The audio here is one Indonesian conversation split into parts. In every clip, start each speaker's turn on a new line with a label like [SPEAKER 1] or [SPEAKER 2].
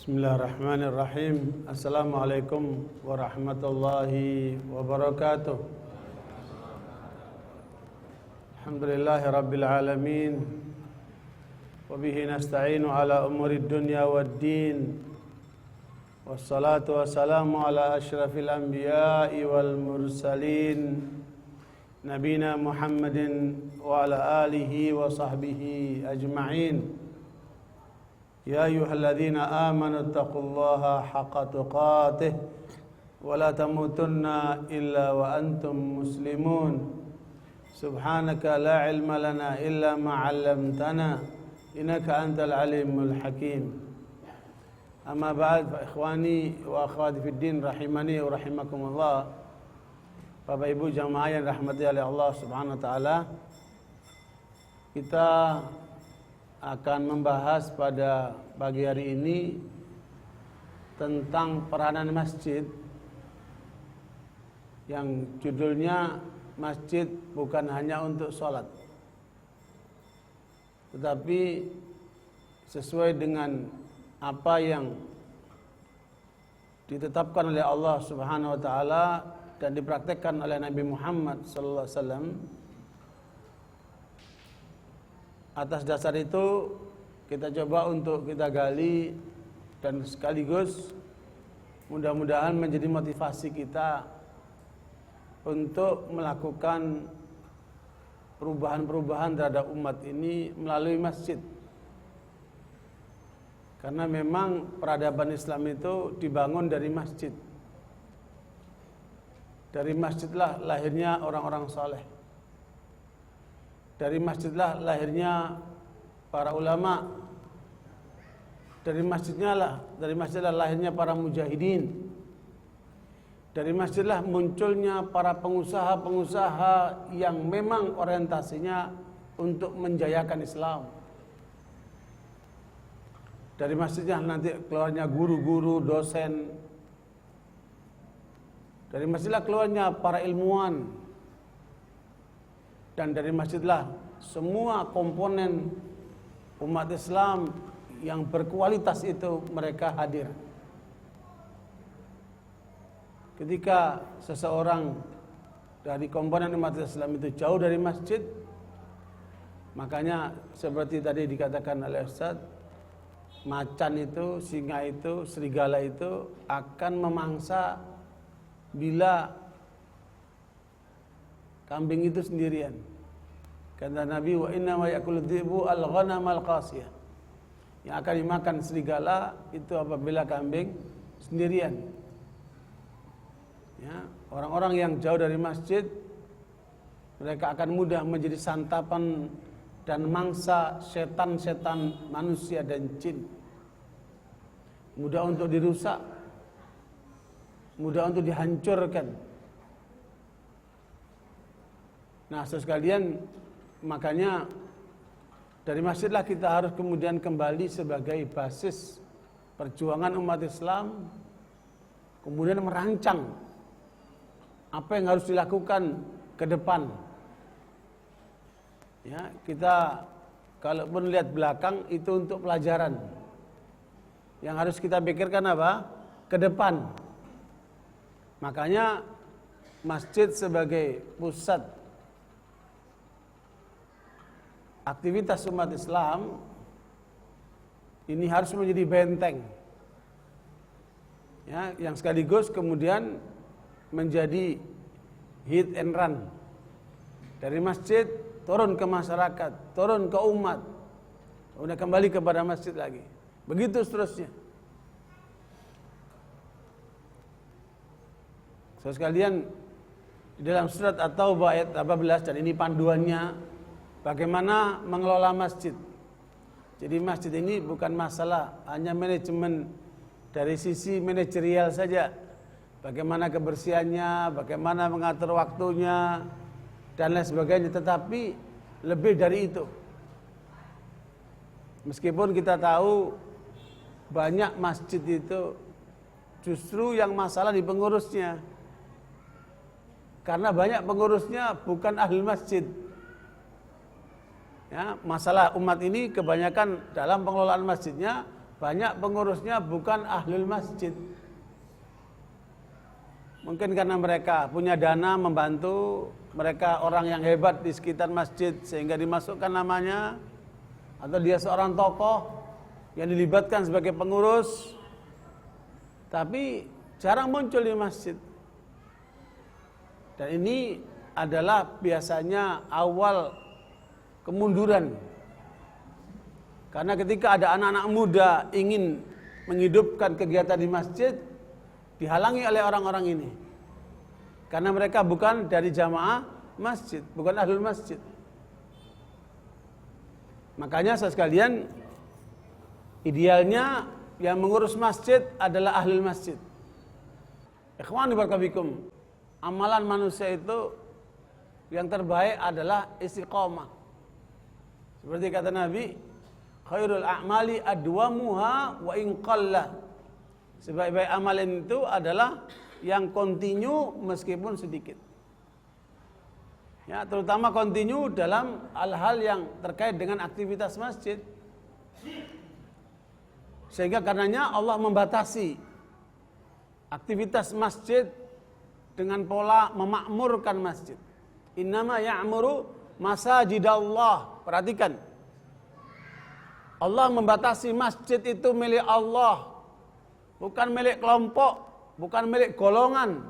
[SPEAKER 1] Bismillahirrahmanirrahim. Assalamualaikum warahmatullahi wabarakatuh. Alhamdulillahi rabbil alamin. Wabihi nasta'inu ala umurid dunya waddin. Wassalatu wassalamu ala ashrafil anbiya'i wal mursalin, nabina Muhammadin wa ala alihi wa sahbihi ajma'in. Ya ayyuhalladzina amanu taqullaha haqqa tuqatih wa la tamutunna illa wa antum muslimun. Subhanaka la ilma lana illa ma 'allamtana innaka antal alimul hakim. Amma ba'd, fa ikhwani wa akhwati fid din rahimani wa rahimakumullah. Bapak Ibu jamaah yang dirahmati oleh Allah Subhanahu wa taala, kita akan membahas pada pagi hari ini tentang peranan masjid yang judulnya masjid bukan hanya untuk sholat, tetapi sesuai dengan apa yang ditetapkan oleh Allah Subhanahu wa taala dan dipraktekkan oleh Nabi Muhammad sallallahu alaihi wasallam. Atas dasar itu kita coba untuk kita gali dan sekaligus mudah-mudahan menjadi motivasi kita untuk melakukan perubahan-perubahan terhadap umat ini melalui masjid. Karena memang peradaban Islam itu dibangun dari masjid. Dari masjidlah lahirnya orang-orang saleh. Dari masjidlah lahirnya para ulama. Dari masjidlah lahirnya para mujahidin. Dari masjidlah munculnya para pengusaha-pengusaha yang memang orientasinya untuk menjayakan Islam. Dari masjidlah nanti keluarnya guru-guru, dosen. Dari masjidlah keluarnya para ilmuwan. Dan dari masjidlah semua komponen umat Islam yang berkualitas itu mereka hadir. Ketika seseorang dari komponen umat Islam itu jauh dari masjid, makanya seperti tadi dikatakan oleh Ustaz, macan itu, singa itu, serigala itu akan memangsa bila kambing itu sendirian. Kata Nabi, wa inna ma yakulu dhibu al-ghanam al-qasiyah. Yang akan dimakan serigala itu apabila kambing sendirian. Ya, orang-orang yang jauh dari masjid mereka akan mudah menjadi santapan dan mangsa setan-setan manusia dan jin. Mudah untuk dirusak, mudah untuk dihancurkan. Nah, saudara sekalian, makanya dari masjidlah kita harus kemudian kembali sebagai basis perjuangan umat Islam, kemudian merancang apa yang harus dilakukan ke depan. Ya, kita kalaupun lihat belakang itu untuk pelajaran. Yang harus kita pikirkan apa? Ke depan. Makanya masjid sebagai pusat aktivitas umat Islam ini harus menjadi benteng, ya, yang sekaligus kemudian menjadi hit and run dari masjid turun ke masyarakat, turun ke umat, kemudian kembali kepada masjid lagi, begitu seterusnya. Saudara sekalian, di dalam surat At-Taubah ayat 18, dan ini panduannya bagaimana mengelola masjid. Jadi masjid ini bukan masalah hanya manajemen dari sisi manajerial saja. Bagaimana kebersihannya, bagaimana mengatur waktunya, dan lain sebagainya. Tetapi lebih dari itu. Meskipun kita tahu banyak masjid itu justru yang masalah di pengurusnya. Karena banyak pengurusnya bukan ahli masjid. Ya, masalah umat ini kebanyakan dalam pengelolaan masjidnya banyak pengurusnya bukan ahlul masjid. Mungkin karena mereka punya dana membantu, mereka orang yang hebat di sekitar masjid sehingga dimasukkan namanya, atau dia seorang tokoh yang dilibatkan sebagai pengurus, tapi jarang muncul di masjid. Dan ini adalah biasanya awal kemunduran. Karena ketika ada anak-anak muda ingin menghidupkan kegiatan di masjid, dihalangi oleh orang-orang ini. Karena mereka bukan dari jamaah masjid, bukan ahlul masjid. Makanya sekalian, idealnya yang mengurus masjid adalah ahlul masjid. Ikhwani barakallahu, amalan manusia itu yang terbaik adalah istiqomah. Seperti kata Nabi, khairul a'mali adwamuha wa in qalla. Sebaik-baik amalan itu adalah yang kontinu meskipun sedikit. Ya, terutama kontinu dalam hal-hal yang terkait dengan aktivitas masjid. Sehingga karenanya Allah membatasi aktivitas masjid dengan pola memakmurkan masjid. Innama ya'muru masajidallah. Perhatikan. Allah membatasi masjid itu milik Allah, bukan milik kelompok, bukan milik golongan.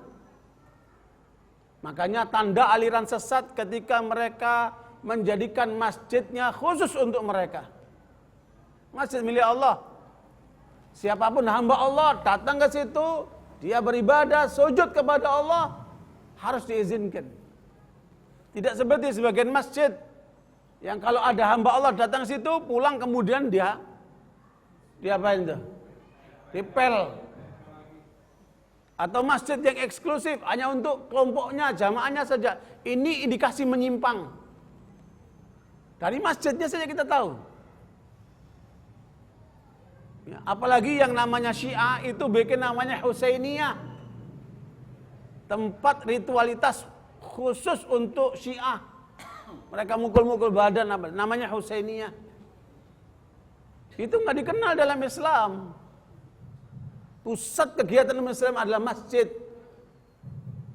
[SPEAKER 1] Makanya tanda aliran sesat ketika mereka menjadikan masjidnya khusus untuk mereka. Masjid milik Allah. Siapapun hamba Allah datang ke situ, dia beribadah, sujud kepada Allah, harus diizinkan. Tidak seperti sebagian masjid yang kalau ada hamba Allah datang ke situ, pulang kemudian dia apain tuh? Dipel. Atau masjid yang eksklusif hanya untuk kelompoknya, jamaahnya saja. Ini indikasi menyimpang. Dari masjidnya saja kita tahu. Ya, apalagi yang namanya Syiah itu bikin namanya Husainiyah. Tempat ritualitas khusus untuk Syiah. Mereka mukul-mukul badan, namanya Husainiyah. Itu nggak dikenal dalam Islam. Pusat kegiatan Islam adalah masjid.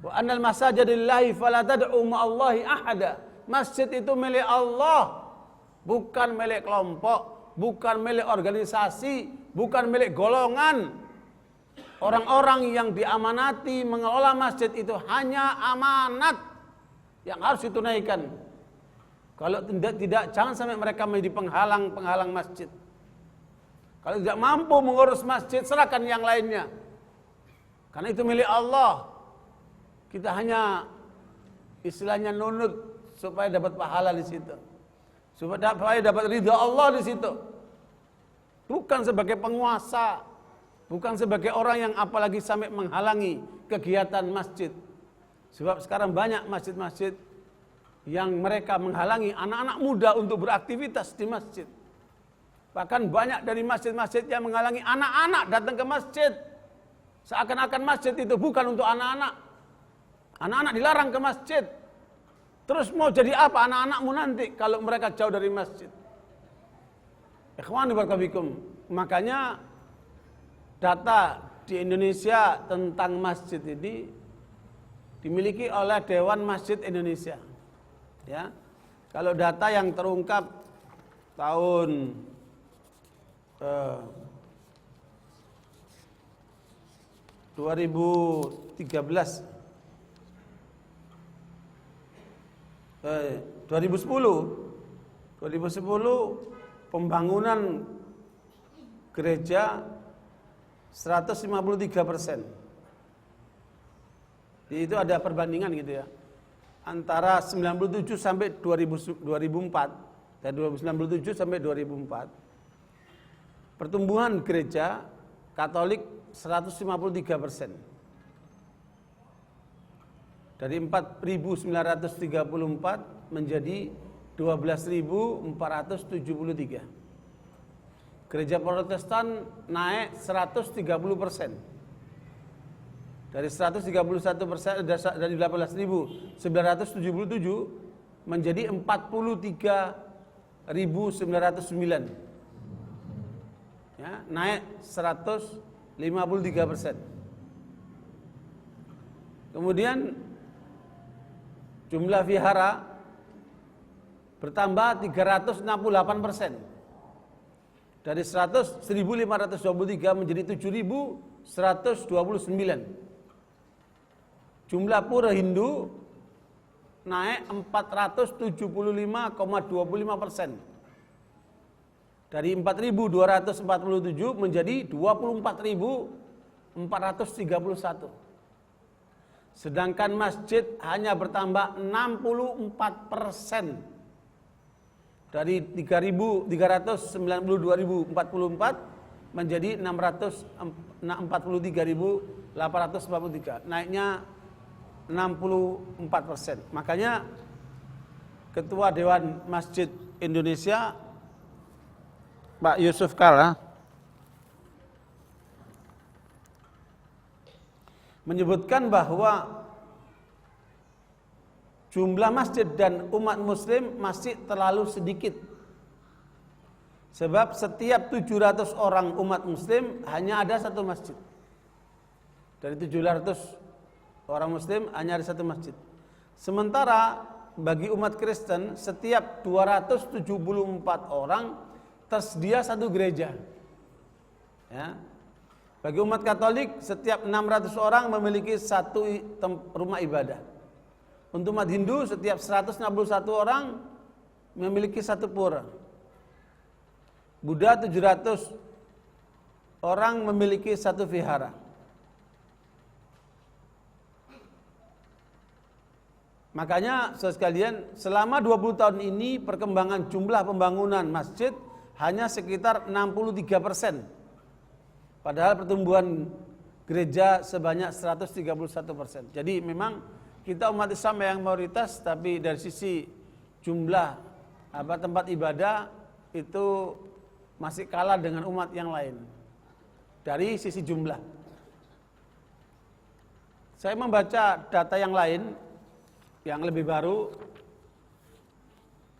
[SPEAKER 1] Wa annal masajida lillahi fala tad'u ma'allahi ahada. Masjid itu milik Allah, bukan milik kelompok, bukan milik organisasi, bukan milik golongan. Orang-orang yang diamanati mengelola masjid itu hanya amanat yang harus ditunaikan. Kalau tidak jangan sampai mereka menjadi penghalang masjid. Kalau tidak mampu mengurus masjid, serahkan yang lainnya. Karena itu milik Allah. Kita hanya istilahnya nunut supaya dapat pahala di situ. Supaya dapat ridha Allah di situ. Bukan sebagai penguasa, bukan sebagai orang yang apalagi sampai menghalangi kegiatan masjid. Sebab sekarang banyak masjid-masjid yang mereka menghalangi anak-anak muda untuk beraktivitas di masjid. Bahkan banyak dari masjid-masjid yang menghalangi anak-anak datang ke masjid. Seakan-akan masjid itu bukan untuk anak-anak. Anak-anak dilarang ke masjid. Terus mau jadi apa anak-anakmu nanti kalau mereka jauh dari masjid? Ikhwani barakallahu. Makanya data di Indonesia tentang masjid ini dimiliki oleh Dewan Masjid Indonesia. Ya. Kalau data yang terungkap tahun 2013 2010 pembangunan gereja 153%. Itu ada perbandingan gitu ya. Antara 97 sampai 2004 dan 1997 sampai 2004. Pertumbuhan gereja Katolik 153%. Dari 4.934 menjadi 12.473. Gereja Protestan naik 130%. Dari 131% dari 18.977 menjadi 43.909. ya, naik 153%. Kemudian jumlah vihara bertambah 368%. Dari 1.523 menjadi 7.129. Jumlah pura Hindu naik 475,25%. Dari 4.247 menjadi 24.431. Sedangkan masjid hanya bertambah 64%. Dari 392.044 menjadi 643.843. Naiknya 64%. Makanya Ketua Dewan Masjid Indonesia Pak Yusuf Kalla menyebutkan bahwa jumlah masjid dan umat muslim masih terlalu sedikit. Sebab setiap 700 orang umat muslim hanya ada satu masjid. Dari 700 orang muslim hanya ada satu masjid. Sementara bagi umat Kristen setiap 274 orang tersedia satu gereja. Ya. Bagi umat Katolik setiap 600 orang memiliki satu rumah ibadah. Untuk umat Hindu setiap 161 orang memiliki satu pura. Buddha 700 orang memiliki satu vihara. Makanya saudara sekalian, selama 20 tahun ini perkembangan jumlah pembangunan masjid hanya sekitar 63%. Padahal pertumbuhan gereja sebanyak 131%. Jadi memang kita umat Islam yang mayoritas, tapi dari sisi jumlah tempat ibadah itu masih kalah dengan umat yang lain. Dari sisi jumlah. Saya membaca data yang lain yang lebih baru.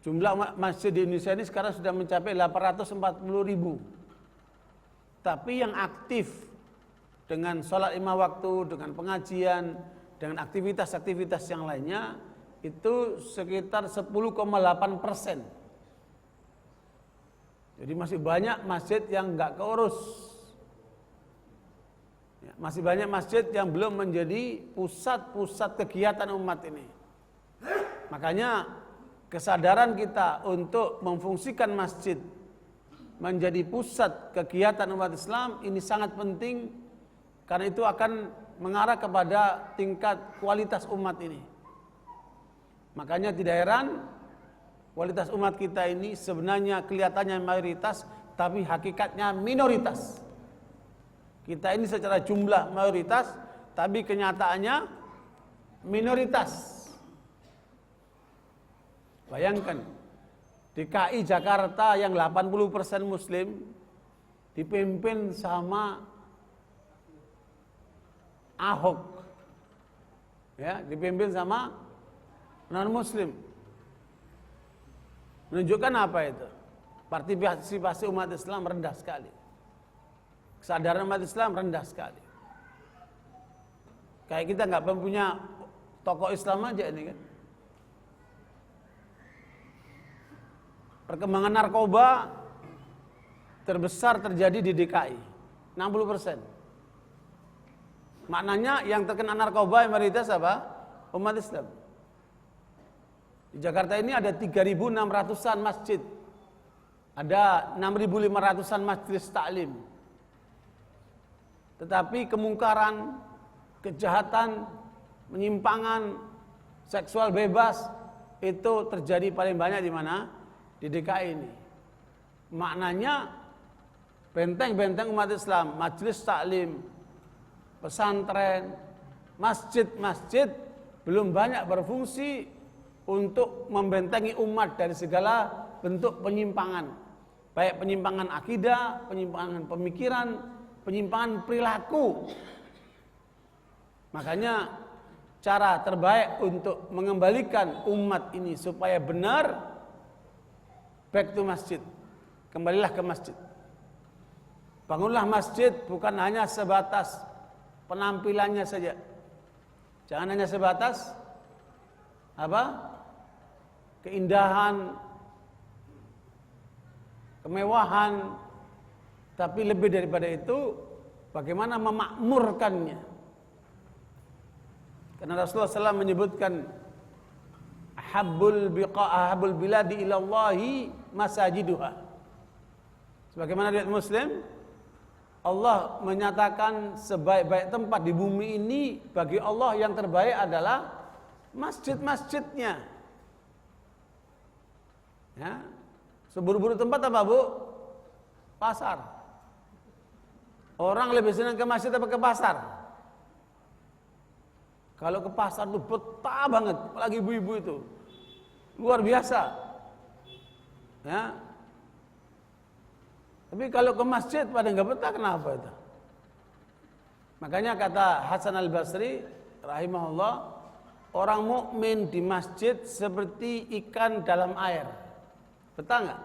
[SPEAKER 1] Jumlah umat masjid di Indonesia ini sekarang sudah mencapai 840.000. Tapi yang aktif dengan sholat 5 waktu, dengan pengajian, dengan aktivitas-aktivitas yang lainnya itu sekitar 10,8%. Jadi masih banyak masjid yang enggak keurus. Ya, masih banyak masjid yang belum menjadi pusat-pusat kegiatan umat ini. Makanya kesadaran kita untuk memfungsikan masjid menjadi pusat kegiatan umat Islam ini sangat penting, karena itu akan mengarah kepada tingkat kualitas umat ini. Makanya tidak heran kualitas umat kita ini sebenarnya kelihatannya mayoritas, tapi hakikatnya minoritas. Kita ini secara jumlah mayoritas, tapi kenyataannya minoritas. Bayangkan, DKI Jakarta yang 80% muslim dipimpin sama Ahok, ya, dipimpin sama non-muslim. Menunjukkan apa itu? Partisipasi umat Islam rendah sekali. Kesadaran umat Islam rendah sekali. Kayak kita nggak punya tokoh Islam aja ini kan. Perkembangan narkoba terbesar terjadi di DKI, 60%. Maknanya yang terkena narkoba yang mayoritas apa? Umat Islam. Di Jakarta ini ada 3.600-an masjid. Ada 6.500-an majelis taklim. Tetapi kemungkaran, kejahatan, penyimpangan, seksual bebas itu terjadi paling banyak di mana? Di DKI ini. Maknanya benteng-benteng umat Islam, majelis taklim, pesantren, masjid-masjid belum banyak berfungsi untuk membentengi umat dari segala bentuk penyimpangan. Baik penyimpangan akidah, penyimpangan pemikiran, penyimpangan perilaku. Makanya cara terbaik untuk mengembalikan umat ini supaya benar, back to masjid. Kembalilah ke masjid. Bangunlah masjid bukan hanya sebatas penampilannya saja. Jangan hanya sebatas keindahan, kemewahan, tapi lebih daripada itu bagaimana memakmurkannya. Karena Rasulullah SAW menyebutkan ahabbul biladi ilallahi masajiduha. Sebagaimana riwayat Muslim, Allah menyatakan sebaik-baik tempat di bumi ini bagi Allah yang terbaik adalah masjid-masjidnya. Ya. Seburuk-buruk tempat apa, Bu? Pasar. Orang lebih senang ke masjid apa ke pasar? Kalau ke pasar tuh betah banget, apalagi ibu-ibu itu. Luar biasa. Ya. Tapi kalau ke masjid pada enggak betah, kenapa itu? Makanya kata Hasan Al-Basri rahimahullah, orang mukmin di masjid seperti ikan dalam air. Betah enggak?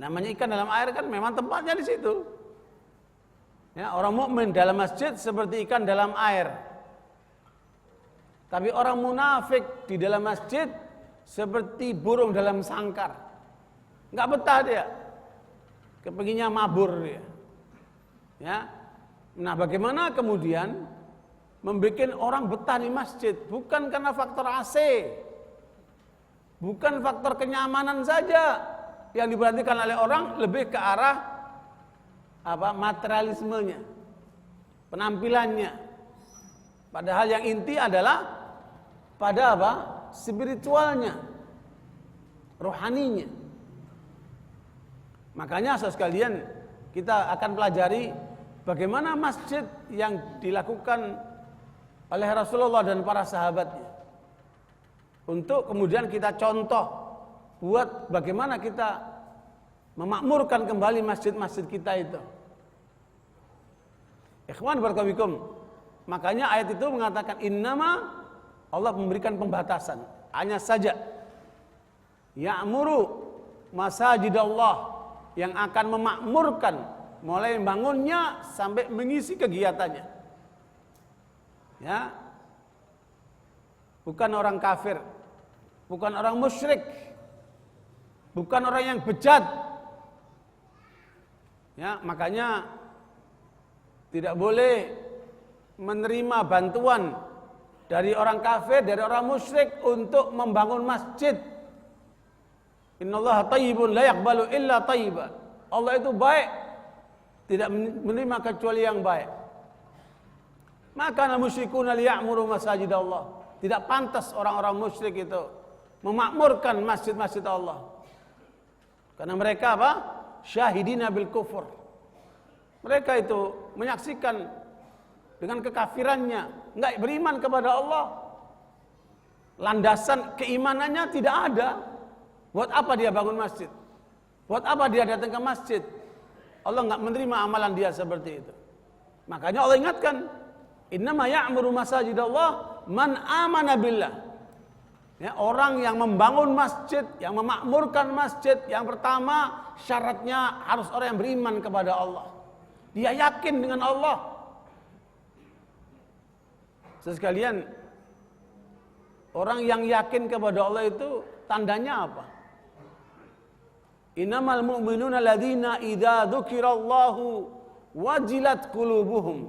[SPEAKER 1] Namanya ikan dalam air kan memang tempatnya di situ. Ya, orang mukmin dalam masjid seperti ikan dalam air. Tapi orang munafik di dalam masjid seperti burung dalam sangkar. Enggak betah dia. Kepenginnya mabur dia. Ya. Nah, bagaimana kemudian membuat orang betah di masjid? Bukan karena faktor AC. Bukan faktor kenyamanan saja yang diperhatikan oleh orang, lebih ke arah materialismenya, penampilannya. Padahal yang inti adalah pada spiritualnya, rohaninya. Makanya saudara sekalian, kita akan pelajari bagaimana masjid yang dilakukan oleh Rasulullah dan para sahabatnya. Untuk kemudian kita contoh buat bagaimana kita memakmurkan kembali masjid-masjid kita itu. Ikhwan barakallahu. Makanya ayat itu mengatakan innama, Allah memberikan pembatasan. Hanya saja ya'muru masajidallah, yang akan memakmurkan mulai bangunnya sampai mengisi kegiatannya. Ya. Bukan orang kafir, bukan orang musyrik, bukan orang yang bejat. Ya, makanya tidak boleh menerima bantuan dari orang kafir, dari orang musyrik untuk membangun masjid. Innallaha thayyibun la yaqbalu illa thayyiban. Allah itu baik, tidak menerima kecuali yang baik. Maka musyrikuna liya'muru masajidallah. Tidak pantas orang-orang musyrik itu memakmurkan masjid-masjid Allah. Karena mereka syahidina bil kufur. Mereka itu menyaksikan dengan kekafirannya, enggak beriman kepada Allah. Landasan keimanannya tidak ada. Buat apa dia bangun masjid? Buat apa dia datang ke masjid? Allah enggak menerima amalan dia seperti itu. Makanya Allah ingatkan, innama ya'muru masajidallah man amana billah. Ya, orang yang membangun masjid, yang memakmurkan masjid, yang pertama syaratnya harus orang yang beriman kepada Allah. Dia yakin dengan Allah. Sekalian, orang yang yakin kepada Allah itu tandanya apa? Innamal mu'minuna alladzina idza dzukirallahu wajilat qulubuhum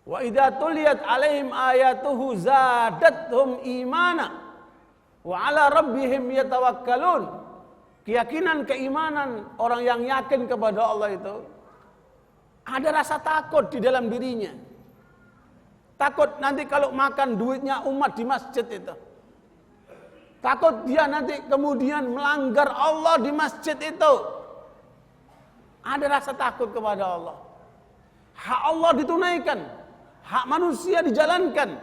[SPEAKER 1] wa idza tuliyat alaihim ayatuhu zadatuhum imana wa ala rabbihim yatawakkalun. Keyakinan, keimanan orang yang yakin kepada Allah itu ada rasa takut di dalam dirinya. Takut nanti kalau makan duitnya umat di masjid itu. Takut dia nanti kemudian melanggar Allah di masjid itu. Ada rasa takut kepada Allah. Hak Allah ditunaikan, hak manusia dijalankan,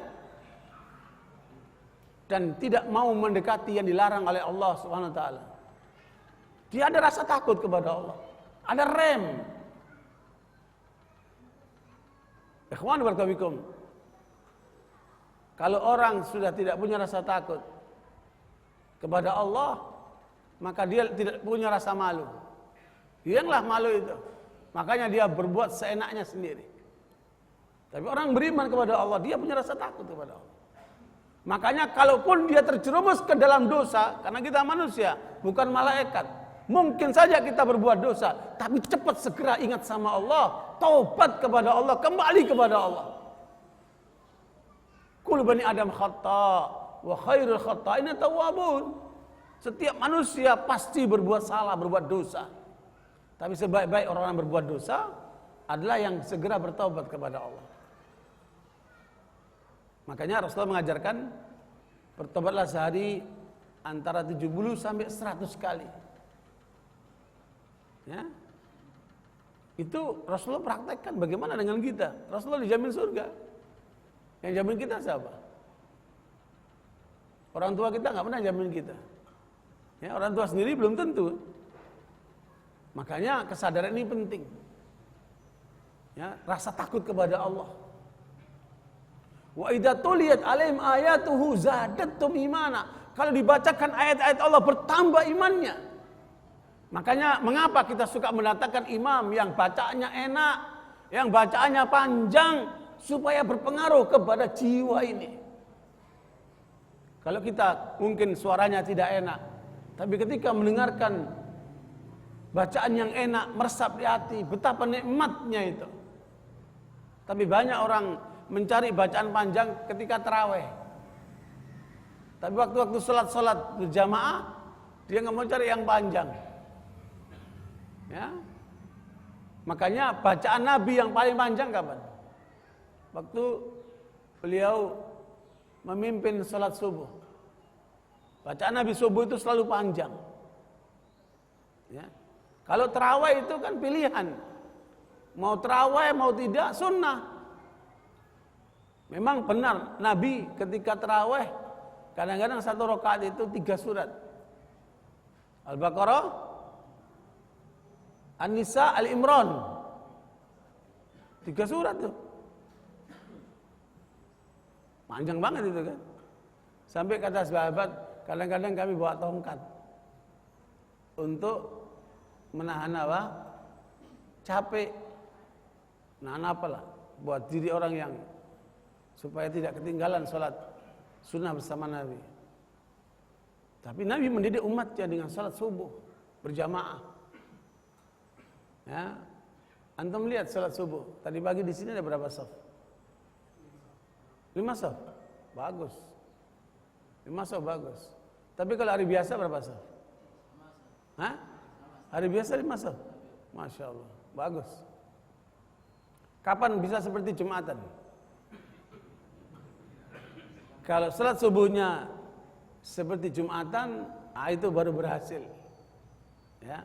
[SPEAKER 1] dan tidak mau mendekati yang dilarang oleh Allah Subhanahu wa taala. Dia ada rasa takut kepada Allah. Ada rem. Ikhwan barakallahu. Kalau orang sudah tidak punya rasa takut kepada Allah, maka dia tidak punya rasa malu. Hilanglah malu itu. Makanya dia berbuat seenaknya sendiri. Tapi orang beriman kepada Allah, dia punya rasa takut kepada Allah. Makanya kalaupun dia terjerumus ke dalam dosa, karena kita manusia, bukan malaikat. Mungkin saja kita berbuat dosa, tapi cepat segera ingat sama Allah, taubat kepada Allah, kembali kepada Allah. Kullu bani Adam khata' wa khairul khata'ina tawwabun. Setiap manusia pasti berbuat salah, berbuat dosa. Tapi sebaik-baik orang yang berbuat dosa adalah yang segera bertaubat kepada Allah. Makanya Rasulullah mengajarkan bertobatlah sehari antara 70 sampai 100 kali. Ya. Itu Rasulullah praktekkan. Bagaimana dengan kita? Rasulullah dijamin surga. Yang jamin kita siapa? Orang tua kita nggak pernah jamin kita. Ya, orang tua sendiri belum tentu. Makanya kesadaran ini penting. Ya, rasa takut kepada Allah. Wa idza tuliyat alaihim ayatuhu zadatum imana. Kalau dibacakan ayat-ayat Allah bertambah imannya. Makanya mengapa kita suka mendatangkan imam yang bacaannya enak, yang bacaannya panjang supaya berpengaruh kepada jiwa ini. Kalau kita mungkin suaranya tidak enak, tapi ketika mendengarkan bacaan yang enak, meresap di hati, betapa nikmatnya itu. Tapi banyak orang mencari bacaan panjang ketika tarawih. Tapi waktu-waktu sholat berjamaah, dia nggak mau cari yang panjang. Ya, makanya bacaan Nabi yang paling panjang kapan? Waktu beliau memimpin sholat subuh. Bacaan Nabi subuh itu selalu panjang. Ya. Kalau tarawih itu kan pilihan. Mau tarawih mau tidak sunnah. Memang benar Nabi ketika tarawih kadang-kadang satu rakaat itu 3 surat. Al-Baqarah, An-Nisa, Al-Imran. 3 surat tuh. Panjang banget itu kan. Sampai kata sahabat, kadang-kadang kami bawa tongkat untuk menahan apa? Capek. Nahan apalah buat diri orang yang supaya tidak ketinggalan sholat sunnah bersama Nabi. Tapi Nabi mendidik umatnya dengan sholat subuh berjamaah. Ya, antum lihat sholat subuh. Tadi pagi di sini ada berapa shaf? 5 shaf, bagus. 5 shaf bagus. Tapi kalau hari biasa berapa shaf? Hah? Hari biasa 5 shaf. Masya Allah, bagus. Kapan bisa seperti Jumatan? Kalau sholat subuhnya seperti Jumatan, itu baru berhasil. Ya.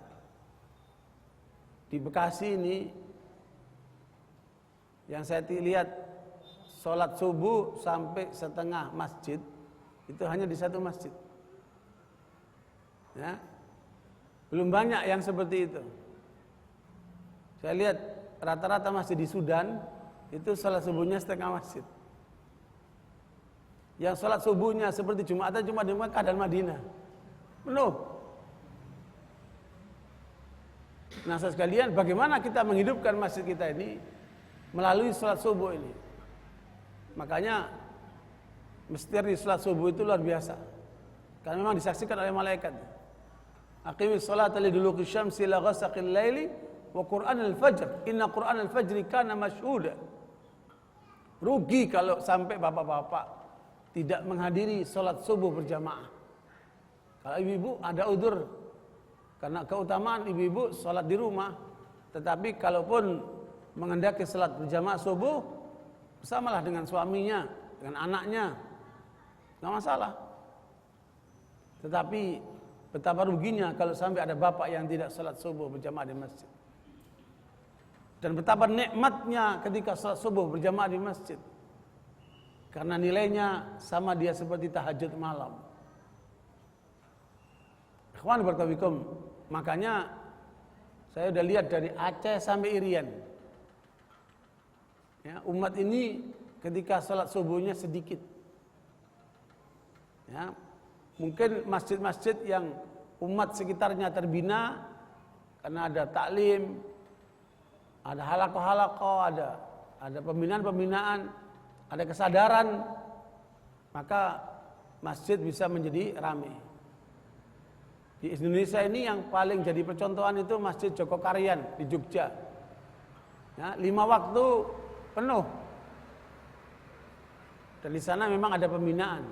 [SPEAKER 1] Di Bekasi ini, yang saya lihat sholat subuh sampai setengah masjid, itu hanya di satu masjid. Ya. Belum banyak yang seperti itu. Saya lihat rata-rata masjid di Sudan, itu sholat subuhnya setengah masjid. Yang sholat subuhnya seperti Jumatan cuma di Mekah dan Madinah. Penuh. Nah sekalian, bagaimana kita menghidupkan masjid kita ini melalui sholat subuh ini? Makanya misteri sholat subuh itu luar biasa. Karena memang disaksikan oleh malaikat. Aqimis sholata liduluki syamsi ila ghasaqil laili wa Qur'anal fajr. Inna Qur'anal fajri kana masyhuda. Rugi kalau sampai bapak-bapak tidak menghadiri sholat subuh berjamaah. Kalau ibu-ibu ada udzur karena keutamaan ibu-ibu sholat di rumah, tetapi kalaupun mengendaki sholat berjamaah subuh, bersamalah dengan suaminya, dengan anaknya, nggak masalah. Tetapi betapa ruginya kalau sampai ada bapak yang tidak sholat subuh berjamaah di masjid. Dan betapa nikmatnya ketika sholat subuh berjamaah di masjid. Karena nilainya sama dia seperti tahajud malam. Ikhwan barakawikum, makanya saya udah lihat dari Aceh sampai Irian. Ya, umat ini ketika sholat subuhnya sedikit. Ya, mungkin masjid-masjid yang umat sekitarnya terbina, karena ada taklim, ada halaqah-halaqah, ada pembinaan-pembinaan, ada kesadaran, maka masjid bisa menjadi ramai. Di Indonesia ini yang paling jadi percontohan itu Masjid Jogokarian di Jogja. Ya, 5 waktu penuh. Dan di sana memang ada pembinaan.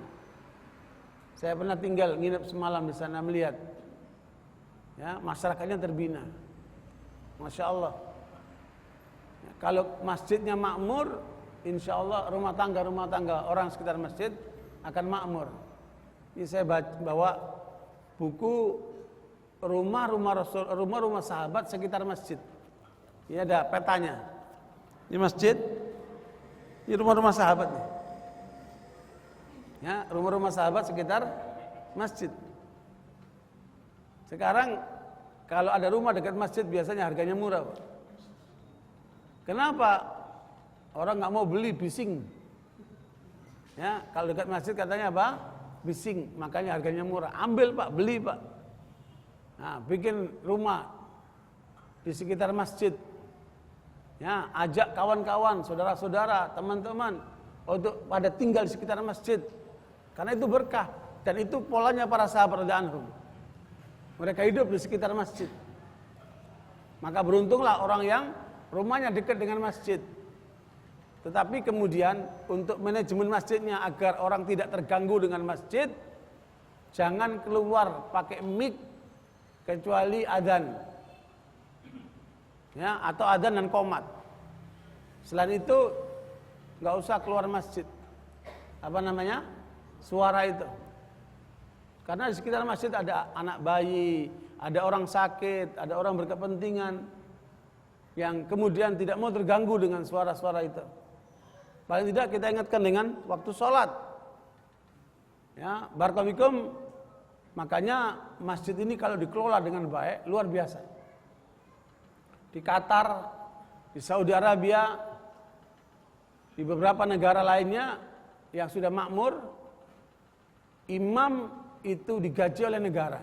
[SPEAKER 1] Saya pernah tinggal nginep semalam di sana melihat. Ya, masyarakatnya terbina. Masya Allah. Ya, kalau masjidnya makmur, insya Allah rumah tangga orang sekitar masjid akan makmur. Ini saya bawa buku rumah sahabat sekitar masjid. Ini ada petanya. Ini masjid, ini rumah-rumah sahabat nih. Ya, rumah-rumah sahabat sekitar masjid. Sekarang kalau ada rumah dekat masjid biasanya harganya murah, Pak. Kenapa? Orang nggak mau beli, bising. Ya, kalau dekat masjid katanya apa? Bising, makanya harganya murah. Ambil Pak, beli Pak. Nah, bikin rumah di sekitar masjid. Ya, ajak kawan-kawan, saudara-saudara, teman-teman untuk pada tinggal di sekitar masjid. Karena itu berkah dan itu polanya para sahabat radhiyallahu anhum. Mereka hidup di sekitar masjid. Maka beruntunglah orang yang rumahnya dekat dengan masjid. Tetapi kemudian untuk manajemen masjidnya agar orang tidak terganggu dengan masjid, jangan keluar pakai mic kecuali adzan. Ya, atau adzan dan qomat. Selain itu nggak usah keluar masjid. Apa namanya? Suara itu. Karena di sekitar masjid ada anak bayi, ada orang sakit, ada orang berkepentingan yang kemudian tidak mau terganggu dengan suara-suara itu. Paling tidak kita ingatkan dengan waktu sholat. Ya, barakallahu. Makanya masjid ini kalau dikelola dengan baik luar biasa. Di Qatar, di Saudi Arabia, di beberapa negara lainnya yang sudah makmur, imam itu digaji oleh negara.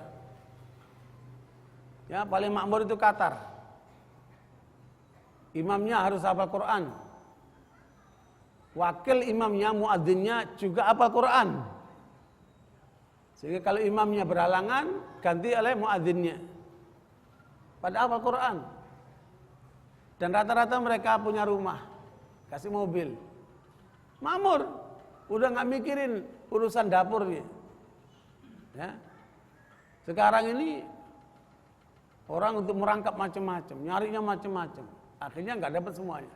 [SPEAKER 1] Ya, paling makmur itu Qatar. Imamnya harus hafal Quran. Wakil imamnya, muadzinnya juga hafal Quran. Sehingga kalau imamnya berhalangan, ganti oleh muadzinnya. Pada hafal Quran. Dan rata-rata mereka punya rumah, kasih mobil. Makmur, udah nggak mikirin urusan dapurnya. Ya. Sekarang ini orang untuk merangkap macam-macam, nyarinya macam-macam. Akhirnya nggak dapat semuanya.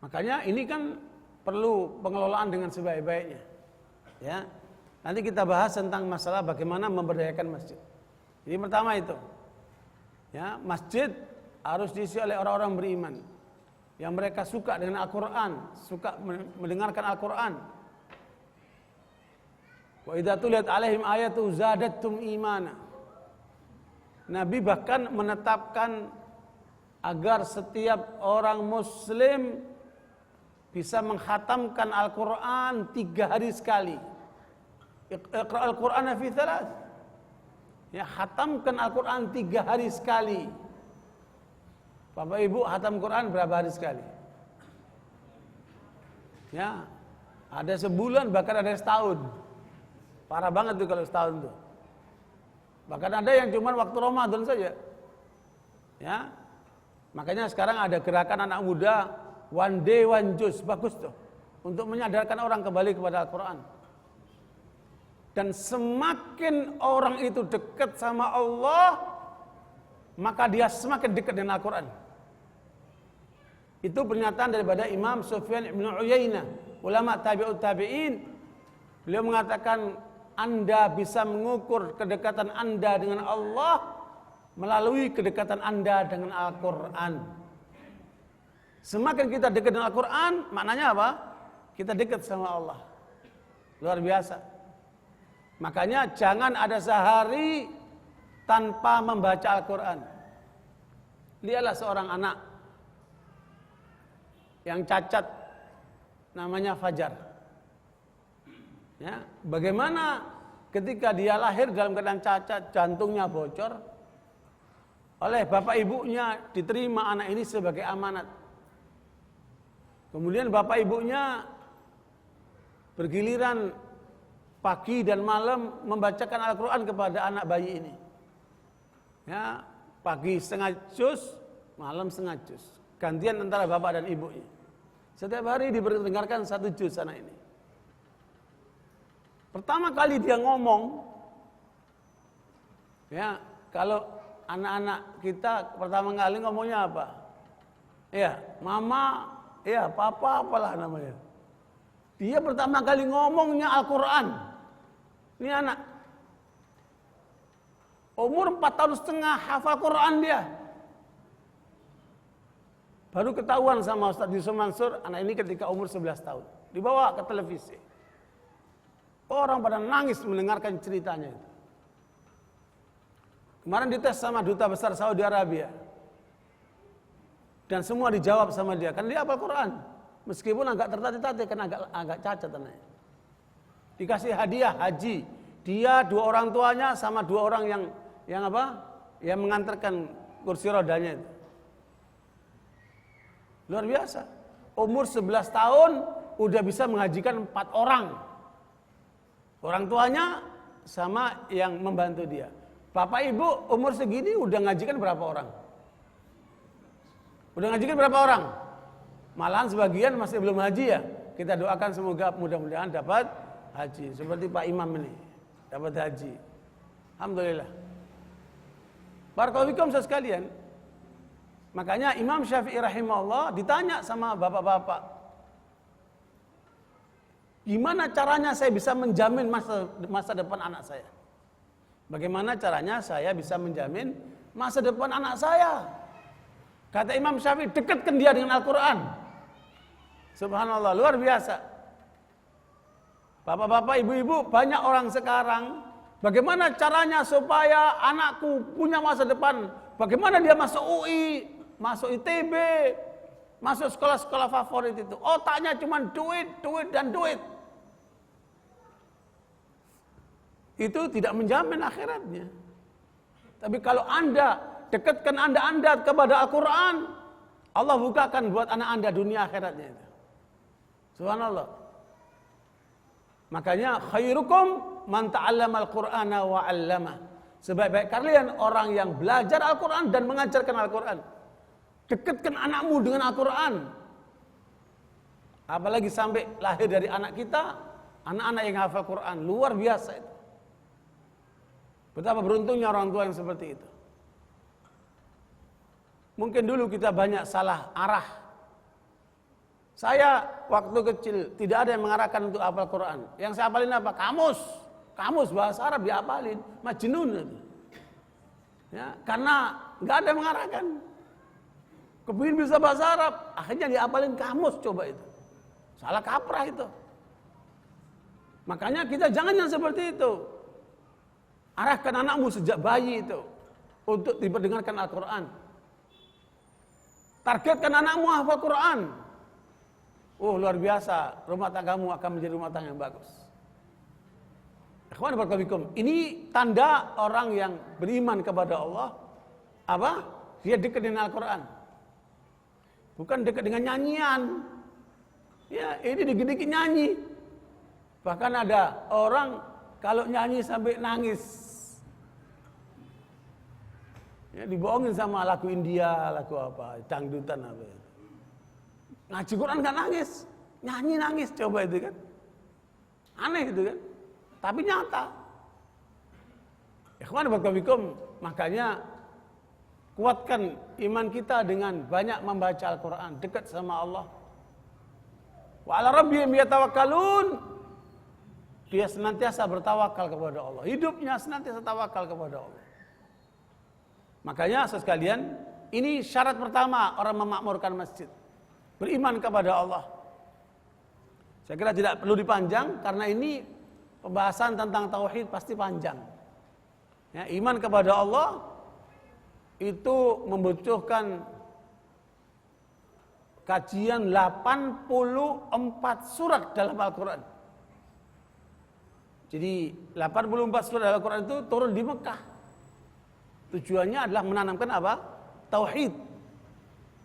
[SPEAKER 1] Makanya ini kan perlu pengelolaan dengan sebaik-baiknya. Ya. Nanti kita bahas tentang masalah bagaimana memberdayakan masjid. Jadi pertama itu. Ya, masjid harus diisi oleh orang-orang beriman yang mereka suka dengan Al-Qur'an, suka mendengarkan Al-Qur'an. Wa idza tuliyat alaihim ayatu zadatum imana. Nabi bahkan menetapkan agar setiap orang muslim bisa menghatamkan Al-Quran 3 hari sekali. Iqra al-Qur'ana fi 3. Ya, hatamkan Al-Quran 3 hari sekali. Bapak Ibu hatam Quran berapa hari sekali? Ya, ada sebulan bahkan ada setahun. Parah banget tuh kalau setahun tuh. Bahkan ada yang cuma waktu Ramadan saja. Ya. Makanya sekarang ada gerakan anak muda one day one juz, bagus tuh. Untuk menyadarkan orang kembali kepada Al-Quran. Dan semakin orang itu dekat sama Allah, maka dia semakin dekat dengan Al-Quran. Itu pernyataan daripada Imam Sufyan ibn Uyainah, ulama tabi'ut tabi'in. Beliau mengatakan, Anda bisa mengukur kedekatan Anda dengan Allah melalui kedekatan Anda dengan Al-Quran. Semakin kita dekat dengan Al-Quran, maknanya apa? Kita dekat sama Allah. Luar biasa. Makanya jangan ada sehari tanpa membaca Al-Quran. Lihatlah seorang anak yang cacat, namanya Fajar. Ya, bagaimana ketika dia lahir dalam keadaan cacat, jantungnya bocor, oleh bapak ibunya, diterima anak ini sebagai amanat. Kemudian bapak ibunya bergiliran pagi dan malam membacakan Al-Quran kepada anak bayi ini. Ya, pagi setengah juz, malam setengah juz. Gantian antara bapak dan ibunya. Setiap hari diperdengarkan 1 juz anak ini. Pertama kali dia ngomong, ya, kalau anak-anak kita pertama kali ngomongnya apa? Ya, mama, ya, papa, apalah namanya. Dia pertama kali ngomongnya Al-Quran. Ini anak umur 4,5 tahun hafal Quran dia. Baru ketahuan sama Ustaz Yusuf Mansur, anak ini ketika umur 11 tahun. Dibawa ke televisi. Orang pada nangis mendengarkan ceritanya itu. Kemarin dites sama duta besar Saudi Arabia. Dan semua dijawab sama dia. Kan dia hafal Quran. Meskipun agak tertatih-tatih, kan agak cacat anaknya. Dikasih hadiah haji. Dia, 2 orang tuanya sama 2 orang yang apa? Yang mengantarkan kursi rodanya itu. Luar biasa. Umur 11 tahun udah bisa menghajikan 4 orang. Orang tuanya sama yang membantu dia. Bapak ibu umur segini udah ngajikan berapa orang? Udah ngajikan berapa orang? Malahan sebagian masih belum haji ya. Kita doakan semoga mudah-mudahan dapat haji. Seperti Pak Imam ini dapat haji. Alhamdulillah. Barakallahu fikum sekalian. Makanya Imam Syafi'i rahimahullah ditanya sama bapak-bapak, gimana caranya saya bisa menjamin masa depan anak saya? Bagaimana caranya saya bisa menjamin masa depan anak saya? Kata Imam Syafi'i, dekatkan dia dengan Al-Quran. Subhanallah, luar biasa. Bapak-bapak, ibu-ibu, banyak orang sekarang, bagaimana caranya supaya anakku punya masa depan? Bagaimana dia masuk UI, masuk ITB, masuk sekolah-sekolah favorit itu? Otaknya cuma duit, duit, dan duit. Itu tidak menjamin akhiratnya. Tapi kalau Anda dekatkan anda kepada Al-Quran, Allah bukakan buat anak Anda dunia akhiratnya itu. Subhanallah. Makanya khairukum man ta'allama al-Qur'ana wa 'allama. Sebaik-baik kalian orang yang belajar Al-Quran dan mengajarkan Al-Quran. Dekatkan anakmu dengan Al-Quran. Apalagi sampai lahir dari anak kita, anak-anak yang hafal Quran, luar biasa itu. Betapa beruntungnya orang tua yang seperti itu. Mungkin dulu kita banyak salah arah. Saya waktu kecil tidak ada yang mengarahkan untuk hafal Quran. Yang saya hafalin apa? Kamus. Kamus bahasa Arab dihafalin. Majnun itu. Ya, karena nggak ada yang mengarahkan. Kepingin bisa bahasa Arab, akhirnya dihafalin kamus coba itu. Salah kaprah itu. Makanya kita jangan yang seperti itu. Arahkan anakmu sejak bayi itu untuk diperdengarkan Al-Quran. Targetkan anakmu hafal Quran. Luar biasa, rumah tanggamu akan menjadi rumah tangga yang bagus. Ikhwan barakallahu fikum. Ini tanda orang yang beriman kepada Allah. Apa? Dia dekat dengan Al-Quran. Bukan dekat dengan nyanyian. Ya, ini dikit-dikit nyanyi. Bahkan ada orang kalau nyanyi sampai nangis. Ya, dibohongin sama lagu India, lagu apa, dangdutan apa itu. Ngaji Quran gak nangis, nyanyi nangis, coba itu kan. Aneh itu kan. Tapi nyata. Ikhwan barakallahu fikum, makanya kuatkan iman kita dengan banyak membaca Al-Quran, dekat sama Allah. Wa 'ala rabbihim yatawakkalun. Dia senantiasa bertawakal kepada Allah. Hidupnya senantiasa tawakal kepada Allah. Makanya sekalian, ini syarat pertama orang memakmurkan masjid. Beriman kepada Allah. Saya kira tidak perlu dipanjang karena ini pembahasan tentang tauhid pasti panjang. Ya, iman kepada Allah itu membutuhkan kajian 84 surat dalam Al-Quran. Jadi 84 surat dalam Al-Quran itu turun di Mekah. Tujuannya adalah menanamkan apa? Tauhid.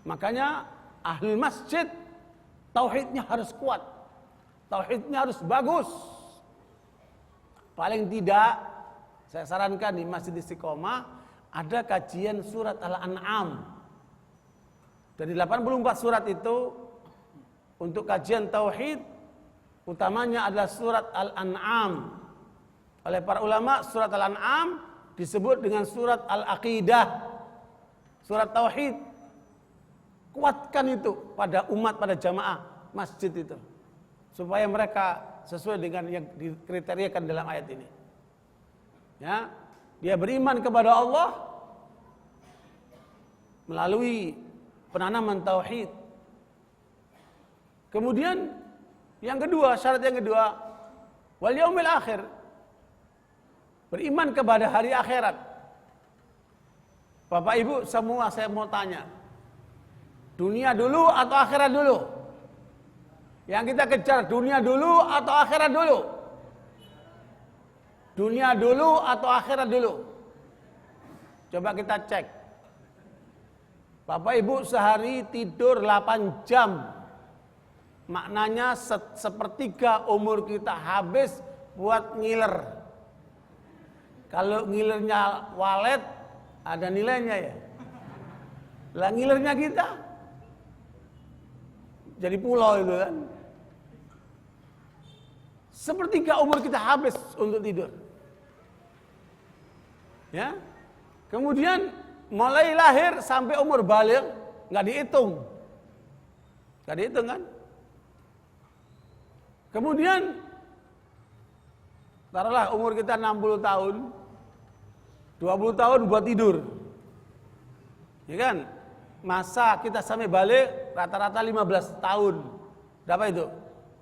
[SPEAKER 1] Makanya ahli masjid tauhidnya harus kuat. Tauhidnya harus bagus. Paling tidak saya sarankan di Masjid Istiqomah ada kajian surat Al-An'am. Dari 84 surat itu untuk kajian tauhid utamanya adalah surat Al-An'am. Oleh para ulama surat Al-An'am disebut dengan surat Al-Aqidah. Surat tauhid. Kuatkan itu pada umat, pada jamaah masjid itu. Supaya mereka sesuai dengan yang dikriteriakan dalam ayat ini. Ya, dia beriman kepada Allah melalui penanaman tauhid. Kemudian yang kedua, syarat yang kedua, wal yaumil akhir. Beriman kepada hari akhirat. Bapak Ibu semua saya mau tanya. Dunia dulu atau akhirat dulu? Yang kita kejar dunia dulu atau akhirat dulu? Dunia dulu atau akhirat dulu? Coba kita cek. Bapak Ibu sehari tidur 8 jam. Maknanya sepertiga umur kita habis buat ngiler. Kalau ngilernya walet ada nilainya ya. Lah ngilernya kita jadi pulau itu kan. Sepertiga umur kita habis untuk tidur. Ya. Kemudian mulai lahir sampai umur baligh nggak dihitung. Nggak dihitung kan? Kemudian taruhlah umur kita 60 tahun. 20 tahun buat tidur. Ya kan? Masa kita sampai balik rata-rata 15 tahun. Berapa itu?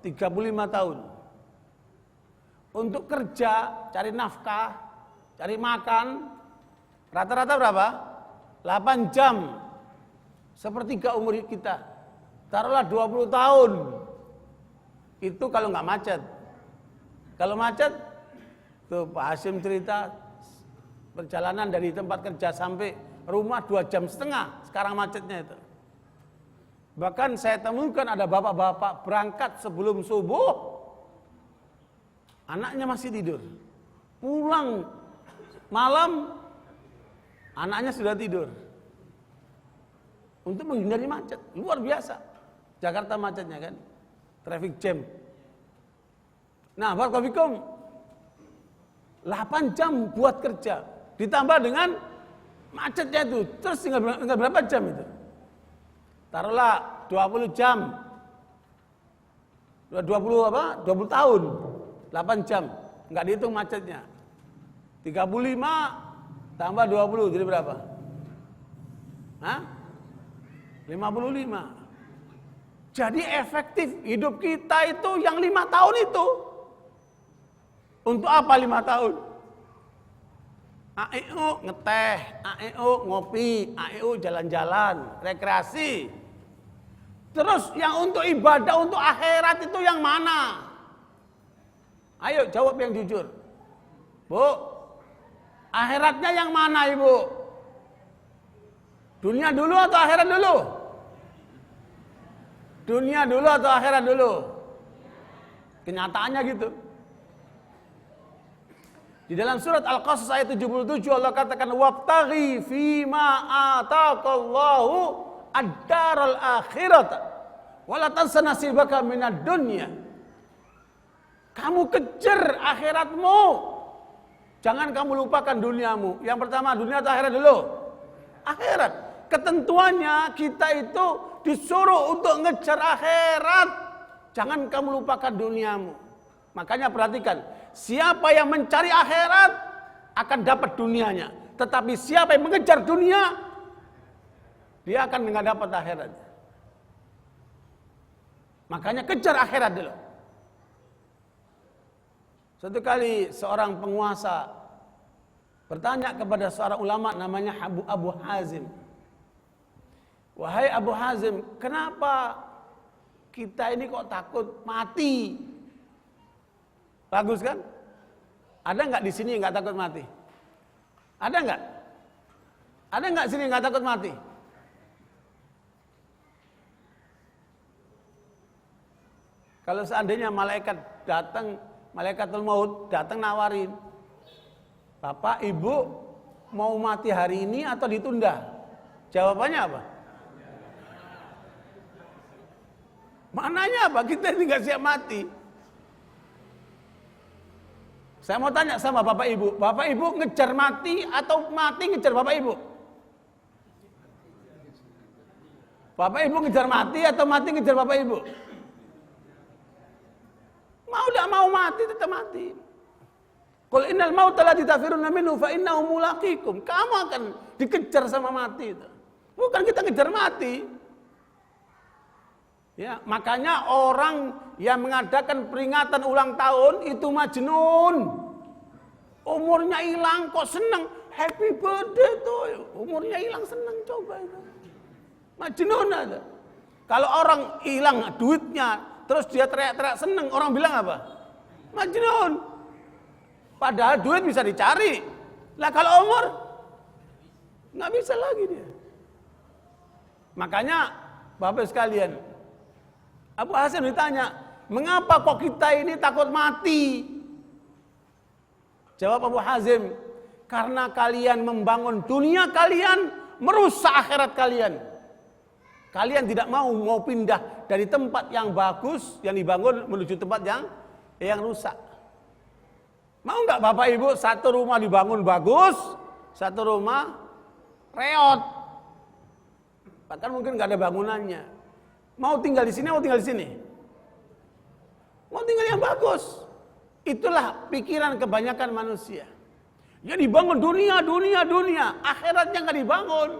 [SPEAKER 1] 35 tahun. Untuk kerja, cari nafkah, cari makan, rata-rata berapa? 8 jam. Sepertiga umur kita. Taruhlah 20 tahun. Itu kalau nggak macet. Kalau macet, tuh Pak Hasyim cerita perjalanan dari tempat kerja sampai rumah 2,5 jam sekarang macetnya itu. Bahkan saya temukan ada bapak-bapak berangkat sebelum subuh, anaknya masih tidur. Pulang malam, anaknya sudah tidur. Untuk menghindari macet, luar biasa. Jakarta macetnya kan, traffic jam. Nah, barakallahu 8 jam buat kerja, ditambah dengan macetnya itu, terus tinggal berapa jam itu? Taruhlah 20 jam. 20 tahun. 8 jam. Enggak dihitung macetnya. 35 tambah 20 jadi berapa? Hah? 55. Jadi efektif hidup kita itu yang 5 tahun itu. Untuk apa 5 tahun? AEU ngeteh, AEU ngopi, AEU jalan-jalan, rekreasi. Terus yang untuk ibadah, untuk akhirat itu yang mana? Ayo jawab yang jujur. Bu, akhiratnya yang mana Ibu? Dunia dulu atau akhirat dulu? Dunia dulu atau akhirat dulu? Kenyataannya gitu. Di dalam surat Al-Qasas ayat 77 Allah katakan wabtaghi fima ataqallahu ad-daral akhirata wala tansa nasibaka minad dunya. Kamu kejar akhiratmu. Jangan kamu lupakan duniamu. Yang pertama dunia atau akhirat dulu? Akhirat. Ketentuannya kita itu disuruh untuk ngejar akhirat. Jangan kamu lupakan duniamu. Makanya perhatikan, siapa yang mencari akhirat akan dapat dunianya. Tetapi siapa yang mengejar dunia, dia akan nggak dapat akhirat. Makanya kejar akhirat dulu. Suatu kali seorang penguasa bertanya kepada seorang ulama namanya Abu Hazim. Wahai Abu Hazim, kenapa kita ini kok takut mati? Bagus kan? Ada nggak di sini nggak takut mati? Ada nggak? Ada nggak sini nggak takut mati? Kalau seandainya malaikat datang, malaikatul maut datang nawarin, Bapak, Ibu mau mati hari ini atau ditunda? Jawabannya apa? Mananya apa? Kita ini nggak siap mati. Saya mau tanya sama Bapak Ibu ngejar mati atau mati ngejar Bapak Ibu? Bapak Ibu ngejar mati atau mati ngejar Bapak Ibu? Mau tidak mau mati tetap mati. Qul innal mauta la tafiruna minhu fa innahu mulaqikum. Kamu akan dikejar sama mati itu. Bukan kita ngejar mati. Ya, makanya orang yang mengadakan peringatan ulang tahun itu majnun. Umurnya hilang kok senang, happy birthday tuh. Umurnya hilang senang, coba itu. Majnun ada. Kalau orang hilang duitnya, terus dia teriak-teriak senang, orang bilang apa? Majnun. Padahal duit bisa dicari. Lah kalau umur nggak bisa lagi dia. Makanya Bapak sekalian, Abu Hasan ditanya, mengapa kok kita ini takut mati? Jawab Abu Hazim, karena kalian membangun dunia kalian, merusak akhirat kalian. Kalian tidak mau pindah dari tempat yang bagus yang dibangun menuju tempat yang rusak. Mau nggak Bapak Ibu satu rumah dibangun bagus, satu rumah reot, bahkan mungkin nggak ada bangunannya. Mau tinggal di sini, mau tinggal di sini. Mau tinggal yang bagus. Itulah pikiran kebanyakan manusia. Ya dibangun dunia, akhiratnya nggak dibangun.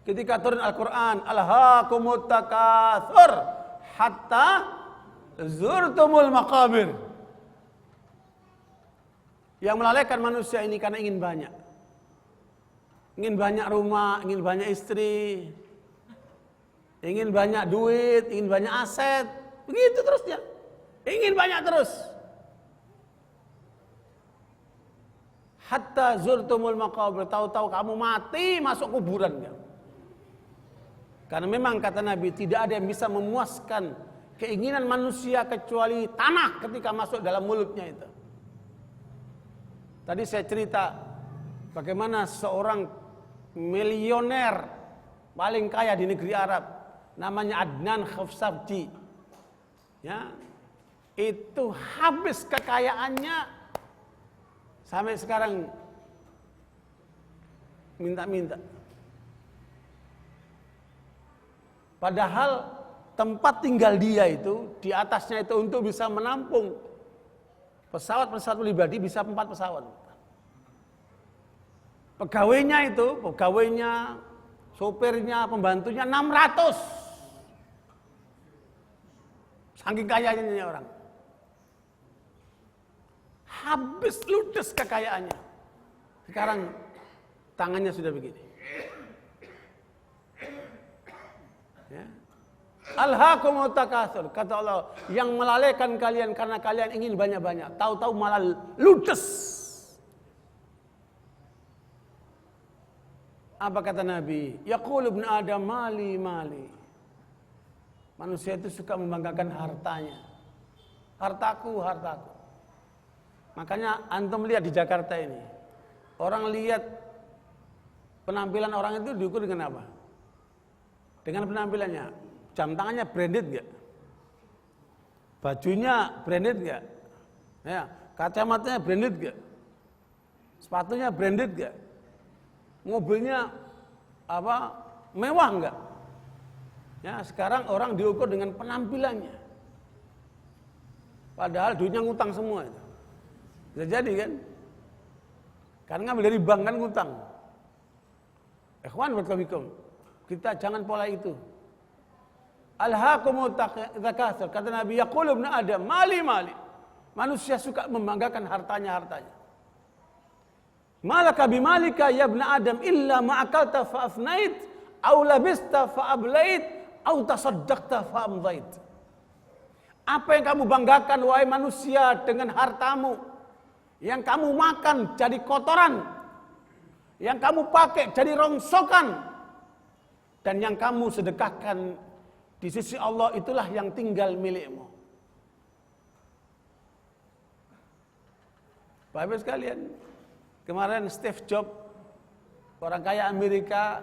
[SPEAKER 1] Ketika turun Al-Quran, alhaakumut takatsur hatta zurtumul maqabir. Yang melalaikan manusia ini karena ingin banyak. Ingin banyak rumah, ingin banyak istri, ingin banyak duit, ingin banyak aset. Begitu terusnya. Ingin banyak terus. Hatta zurtumul maqabir. Tahu-tahu kamu mati masuk kuburan. Karena memang kata Nabi tidak ada yang bisa memuaskan keinginan manusia kecuali tanah ketika masuk dalam mulutnya itu. Tadi saya cerita bagaimana seorang milioner paling kaya di negeri Arab namanya Adnan Khafsabji. Ya, itu habis kekayaannya sampai sekarang minta-minta. Padahal tempat tinggal dia itu di atasnya itu untuk bisa menampung pesawat-pesawat pribadi bisa 4 pesawat. Pegawainya, sopirnya, pembantunya 600. Saking kayanya orang. Habis ludes kekayaannya. Sekarang tangannya sudah begini. Ya. Alhaakumut takatsur, kata Allah, yang melalaikan kalian karena kalian ingin banyak-banyak, tahu-tahu malah ludes. Apa kata Nabi? Yaqulu ibnu Adam mali. Manusia itu suka membanggakan hartanya. Hartaku. Makanya antum lihat di Jakarta ini, orang lihat penampilan orang itu diukur dengan apa? Dengan penampilannya. Jam tangannya branded gak? Bajunya branded gak? Ya, kacamatanya branded gak? Sepatunya branded gak? Mobilnya mewah enggak? Ya, sekarang orang diukur dengan penampilannya. Padahal duitnya ngutang semua itu. Bisa jadi kan? Karena ngambil dari bank kan ngutang. Ikhwan berkawikum, kita jangan pola itu. Alhaakumut takatsur, kata Nabi, yaqulu ibnu Adam mali. Manusia suka membanggakan hartanya. Malaka bimalika ya ibnu Adam illa ma akalta fa afnait aw labista fa ablait aw tasaddaqta fa amdait. Apa yang kamu banggakan wahai manusia dengan hartamu? Yang kamu makan jadi kotoran, yang kamu pakai jadi rongsokan, dan yang kamu sedekahkan di sisi Allah itulah yang tinggal milikmu. Bapak sekalian, kemarin Steve Jobs, orang kaya Amerika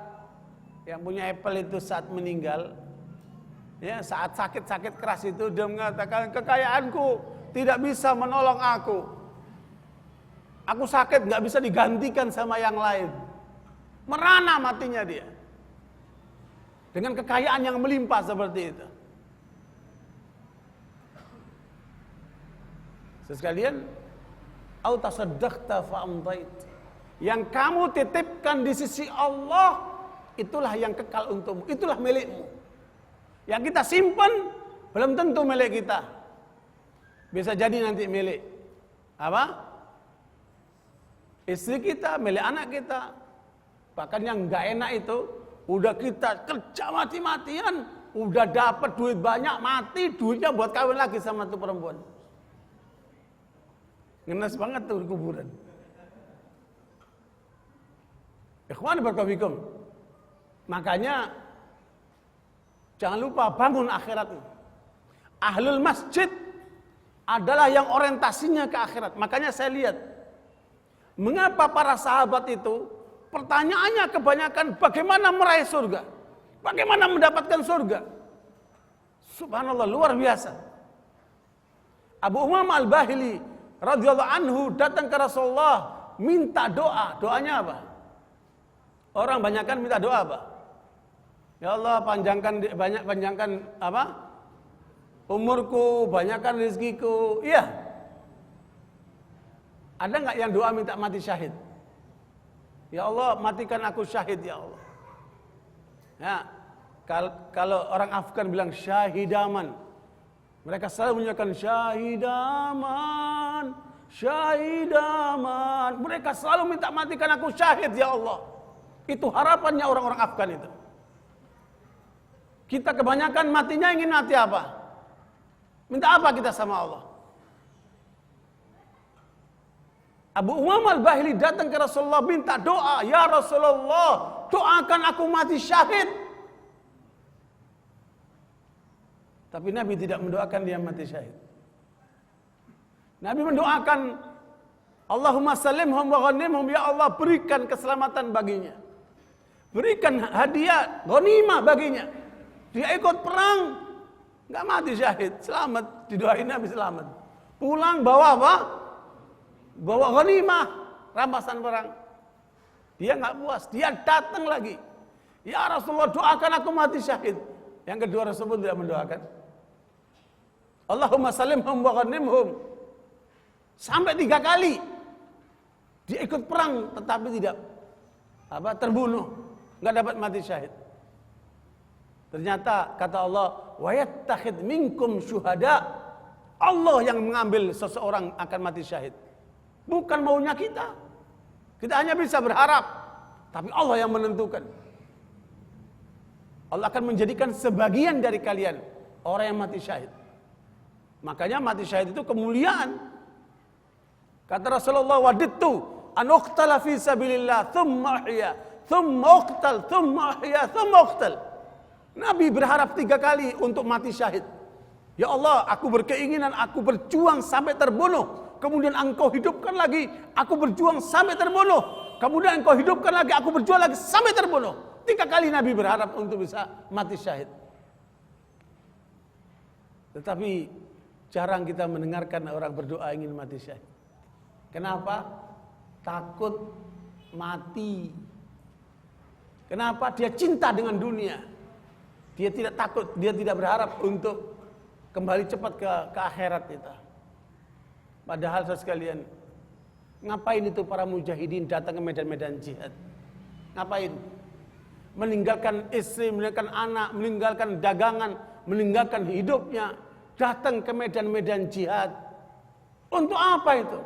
[SPEAKER 1] yang punya Apple itu saat meninggal, ya saat sakit keras itu dia mengatakan kekayaanku tidak bisa menolong aku. Aku sakit nggak bisa digantikan sama yang lain. Merana matinya dia. Dengan kekayaan yang melimpah seperti itu. Sekalian, au tasaddaqta fa amdait. Yang kamu titipkan di sisi Allah, itulah yang kekal untukmu, itulah milikmu. Yang kita simpan belum tentu milik kita. Bisa jadi nanti milik apa? Istri kita, milik anak kita. Bahkan yang enggak enak itu, udah kita kerja mati-matian, udah dapat duit banyak, mati duitnya buat kawin lagi sama tuh perempuan. Ngenes banget tuh di kuburan. Ikhwan barakallahu. Makanya jangan lupa bangun akhiratmu. Ahlul masjid adalah yang orientasinya ke akhirat. Makanya saya lihat, mengapa para sahabat itu pertanyaannya kebanyakan bagaimana meraih surga, bagaimana mendapatkan surga. Subhanallah, luar biasa. Abu Umamah Al-Bahili radhiyallahu anhu datang ke Rasulullah minta doa. Doanya apa? Orang banyakkan minta doa apa? Ya Allah, panjangkan apa? Umurku, banyakkan rezekiku. Iya. Ada nggak yang doa minta mati syahid? Ya Allah, matikan aku syahid ya Allah. Ya, kalau orang Afgan bilang syahidaman, mereka selalu menyanyikan syahidaman, syahidaman. Mereka selalu minta matikan aku syahid ya Allah. Itu harapannya orang-orang Afgan itu. Kita kebanyakan matinya ingin mati apa? Minta apa kita sama Allah? Abu Umamah Al-Bahili datang ke Rasulullah minta doa. Ya Rasulullah, doakan aku mati syahid. Tapi Nabi tidak mendoakan dia mati syahid. Nabi mendoakan, Allahumma salimhum wa ghanimhum, ya Allah berikan keselamatan baginya. Berikan hadiah, ghanimah baginya. Dia ikut perang, nggak mati syahid, selamat, didoain Nabi selamat. Pulang bawa apa? Bawa ghanimah, rampasan perang. Dia nggak puas, dia datang lagi. Ya Rasulullah, doakan aku mati syahid. Yang kedua Rasulullah tidak mendoakan. Allahumma salimhum wa ghanimhum. Sampai 3 kali dia ikut perang, tetapi tidak terbunuh, nggak dapat mati syahid. Ternyata kata Allah, wa yattakhid minkum syuhada. Allah yang mengambil seseorang akan mati syahid. Bukan maunya kita. Kita hanya bisa berharap, tapi Allah yang menentukan. Allah akan menjadikan sebagian dari kalian orang yang mati syahid. Makanya mati syahid itu kemuliaan. Kata Rasulullah, wadittu an uqtala fi sabilillah thumma ahya, thumma uqtal, thumma ahya, thumma uqtal. Nabi berharap 3 kali untuk mati syahid. Ya Allah, aku berkeinginan, aku berjuang sampai terbunuh. Kemudian engkau hidupkan lagi, aku berjuang sampai terbunuh. Kemudian engkau hidupkan lagi, aku berjuang lagi sampai terbunuh. 3 kali Nabi berharap untuk bisa mati syahid. Tetapi jarang kita mendengarkan orang berdoa ingin mati syahid. Kenapa? Takut mati. Kenapa? Dia cinta dengan dunia. Dia tidak takut, dia tidak berharap untuk kembali cepat ke akhirat kita. Padahal saudara sekalian, ngapain itu para mujahidin datang ke medan-medan jihad? Ngapain? Meninggalkan istri, meninggalkan anak, meninggalkan dagangan, meninggalkan hidupnya, datang ke medan-medan jihad. Untuk apa itu?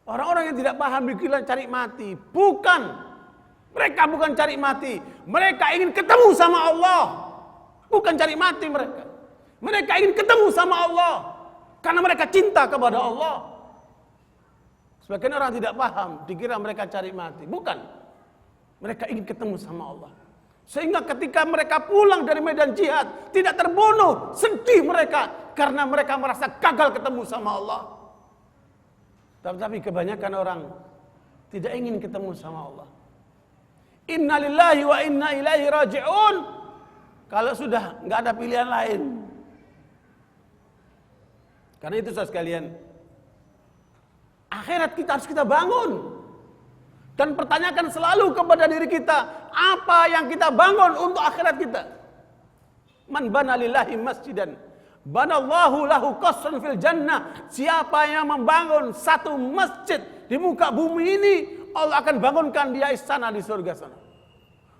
[SPEAKER 1] Orang-orang yang tidak paham pikiran cari mati. Bukan. Mereka bukan cari mati. Mereka ingin ketemu sama Allah. Bukan cari mati mereka. Mereka ingin ketemu sama Allah. Karena mereka cinta kepada Allah. Sebagian orang tidak paham, dikira mereka cari mati. Bukan. Mereka ingin ketemu sama Allah. Sehingga ketika mereka pulang dari medan jihad, tidak terbunuh, sedih mereka karena mereka merasa gagal ketemu sama Allah. Tapi kebanyakan orang tidak ingin ketemu sama Allah. Inna lillahi wa inna ilaihi raji'un. Kalau sudah nggak ada pilihan lain. Karena itu saudara sekalian, akhirat kita harus kita bangun. Dan pertanyakan selalu kepada diri kita, apa yang kita bangun untuk akhirat kita? Man bana lillahi masjidan, banallahu lahu qasran fil jannah. Siapa yang membangun satu masjid di muka bumi ini, Allah akan bangunkan dia istana di surga sana.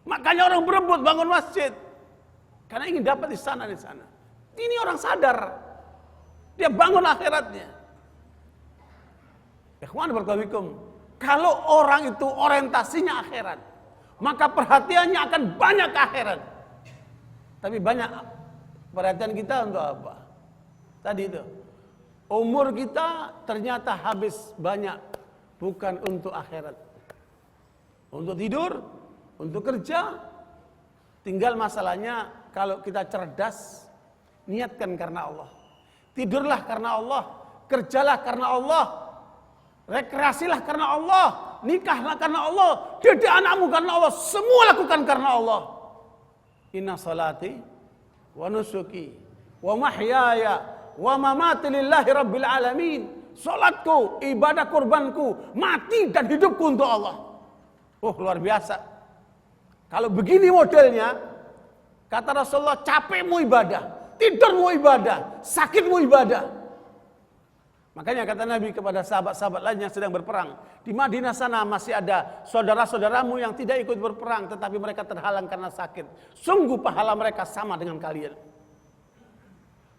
[SPEAKER 1] Makanya orang berebut bangun masjid, karena ingin dapat istana di sana. Ini orang sadar, dia bangun akhiratnya. Ikhwan barakallahu. Kalau orang itu orientasinya akhirat, maka perhatiannya akan banyak ke akhirat. Tapi banyak perhatian kita untuk apa? Tadi itu, umur kita ternyata habis banyak bukan untuk akhirat. Untuk tidur, untuk kerja. Tinggal masalahnya kalau kita cerdas, niatkan karena Allah. Tidurlah karena Allah, kerjalah karena Allah. Rekreasilah karena Allah, nikahlah karena Allah, didik anakmu karena Allah, semua lakukan karena Allah. Inna salati wa nusuki wa mahyaya wa mamati lillahi rabbil alamin. Salatku, ibadah kurbanku, mati dan hidupku untuk Allah. Oh, luar biasa. Kalau begini modelnya, kata Rasulullah, capekmu ibadah, tidurmu ibadah, sakitmu ibadah. Makanya kata Nabi kepada sahabat-sahabat lain yang sedang berperang, di Madinah sana masih ada saudara-saudaramu yang tidak ikut berperang, tetapi mereka terhalang karena sakit. Sungguh pahala mereka sama dengan kalian.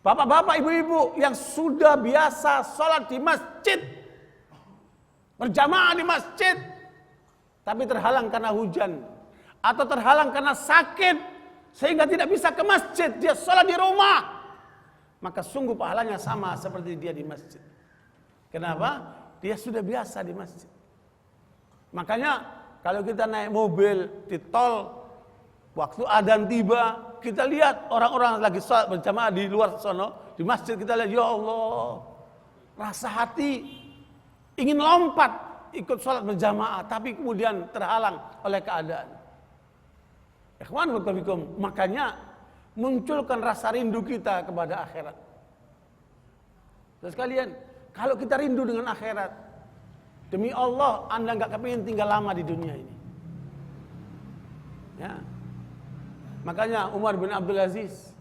[SPEAKER 1] Bapak-bapak, ibu-ibu yang sudah biasa sholat di masjid, berjamaah di masjid, tapi terhalang karena hujan, atau terhalang karena sakit, sehingga tidak bisa ke masjid, dia sholat di rumah, maka sungguh pahalanya sama seperti dia di masjid. Kenapa? Dia sudah biasa di masjid. Makanya kalau kita naik mobil di tol, waktu adzan tiba, kita lihat orang-orang lagi sholat berjamaah di luar sono, di masjid kita lihat, ya Allah, rasa hati ingin lompat ikut sholat berjamaah, tapi kemudian terhalang oleh keadaan. Ikhwan fillah, makanya munculkan rasa rindu kita kepada akhirat. Terus kalian, kalau kita rindu dengan akhirat, demi Allah, Anda nggak kepingin tinggal lama di dunia ini. Ya. Makanya Umar bin Abdul Aziz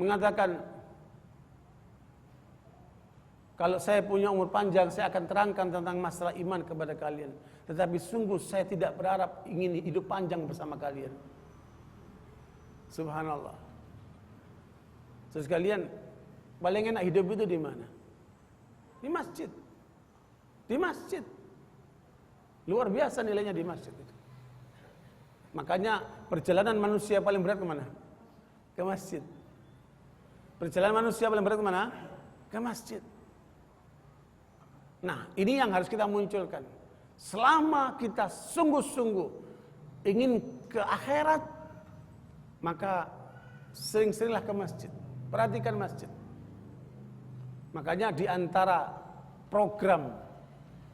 [SPEAKER 1] mengatakan, kalau saya punya umur panjang, saya akan terangkan tentang masalah iman kepada kalian. Tetapi sungguh saya tidak berharap ingin hidup panjang bersama kalian. Subhanallah. Terus kalian, paling enak hidup itu di mana? Di masjid. Di masjid. Luar biasa nilainya di masjid itu. Makanya perjalanan manusia paling berat kemana? Ke masjid. Perjalanan manusia paling berat kemana? Ke masjid. Nah, ini yang harus kita munculkan. Selama kita sungguh-sungguh ingin ke akhirat, maka sering-seringlah ke masjid. Perhatikan masjid. Makanya di antara program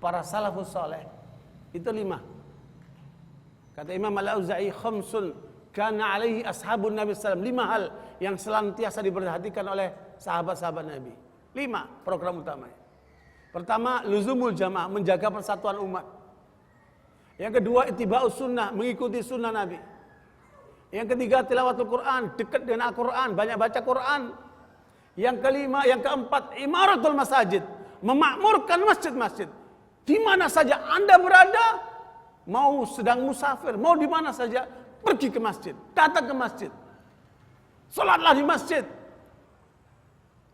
[SPEAKER 1] para salafus saleh itu 5. Kata Imam Al-Auza'i, khamsun kana alaihi ashabun Nabi sallallahu alaihi wasallam. 5 hal yang senantiasa diperhatikan oleh sahabat-sahabat Nabi. 5 program utamanya. Pertama, luzumul jamaah, menjaga persatuan umat. Yang kedua, ittiba'us sunnah, mengikuti sunnah Nabi. Yang ketiga, tilawatul Quran, dekat dengan Al-Quran, banyak baca Quran. Yang kelima, yang keempat, imaratul masajid, memakmurkan masjid-masjid. Di mana saja Anda berada, mau sedang musafir, mau di mana saja, pergi ke masjid, datang ke masjid. Salatlah di masjid.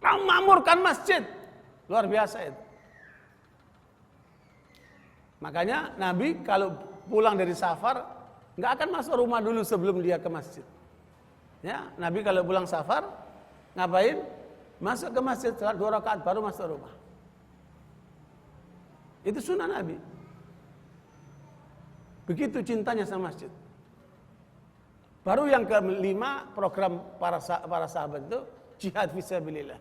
[SPEAKER 1] Memakmurkan masjid. Luar biasa itu. Makanya Nabi kalau pulang dari safar, nggak akan masuk rumah dulu sebelum dia ke masjid. Ya, Nabi kalau pulang safar, ngapain? Masuk ke masjid, salat 2 rakaat baru masuk rumah. Itu sunnah Nabi. Begitu cintanya sama masjid. Baru yang kelima, program para sahabat itu jihad fisabilillah.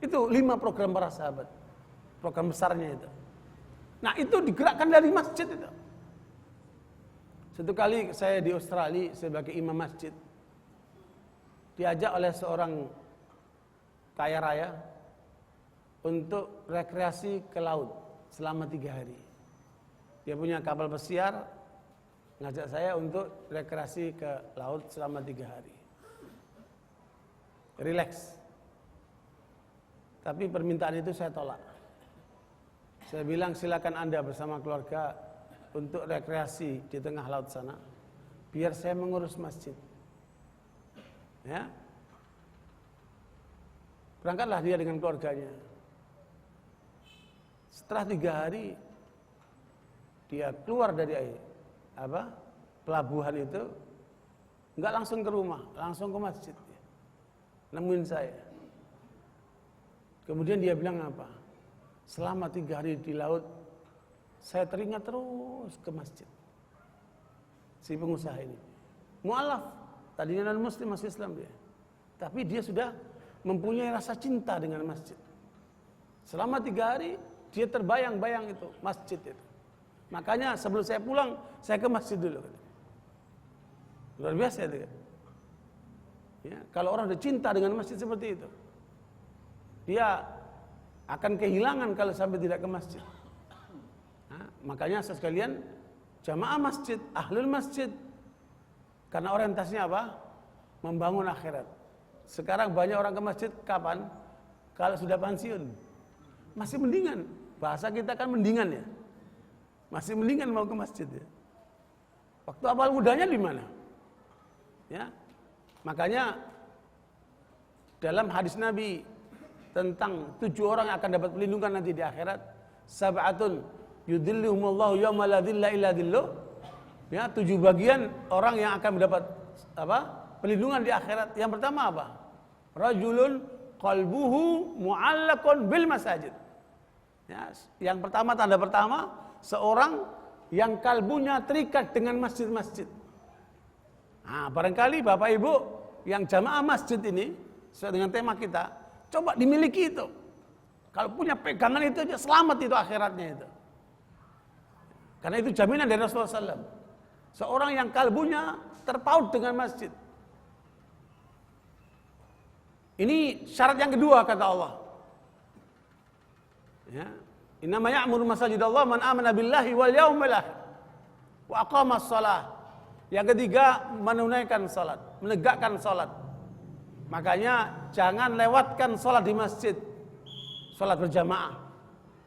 [SPEAKER 1] Itu 5 program para sahabat. Program besarnya itu. Nah, itu digerakkan dari masjid itu. Satu kali saya di Australia sebagai imam masjid, diajak oleh seorang kaya raya untuk rekreasi ke laut selama 3 hari. Dia punya kapal pesiar, ngajak saya untuk rekreasi ke laut selama 3 hari. Relax. Tapi permintaan itu saya tolak. Saya bilang silakan Anda bersama keluarga untuk rekreasi di tengah laut sana, biar saya mengurus masjid. Ya. Berangkatlah dia dengan keluarganya. Setelah 3 hari dia keluar dari pelabuhan itu, enggak langsung ke rumah, langsung ke masjid. Nemuin saya. Kemudian dia bilang apa? Selama 3 hari di laut, saya teringat terus ke masjid. Si pengusaha ini, mu'alaf, tadinya non muslim masih Islam dia, tapi dia sudah mempunyai rasa cinta dengan masjid. Selama 3 hari dia terbayang-bayang itu masjid itu. Makanya sebelum saya pulang, saya ke masjid dulu. Luar biasa itu kan. Ya, kalau orang udah cinta dengan masjid seperti itu, dia akan kehilangan kalau sampai tidak ke masjid. Nah, makanya sekalian jamaah masjid, ahlul masjid, karena orientasinya apa? Membangun akhirat. Sekarang banyak orang ke masjid kapan? Kalau sudah pensiun. Masih mendingan. Bahasa kita kan mendingan ya. Masih mendingan mau ke masjid ya. Waktu awal mudanya di mana? Ya. Makanya dalam hadis Nabi tentang 7 orang yang akan dapat perlindungan nanti di akhirat, sab'atun yudhilluhumullahu yauma la dhilla illa dhilluh. Ya, 7 bagian orang yang akan mendapat perlindungan di akhirat. Yang pertama apa? Rajulun qalbuhu mu'allaqun bil masajid. Ya, yang pertama, tanda pertama, seorang yang kalbunya terikat dengan masjid-masjid. Nah, barangkali Bapak Ibu yang jamaah masjid ini sesuai dengan tema kita, coba dimiliki itu. Kalau punya pegangan itu aja, selamat itu akhiratnya itu. Karena itu jaminan dari Rasulullah SAW. Seorang yang kalbunya terpaut dengan masjid. Ini syarat yang kedua kata Allah. Ya. Innama ya'muru masajidallah man amana billahi wal yaumil akhir wa aqamas shalah. Yang ketiga, menunaikan salat, menegakkan salat. Makanya jangan lewatkan salat di masjid. Salat berjamaah.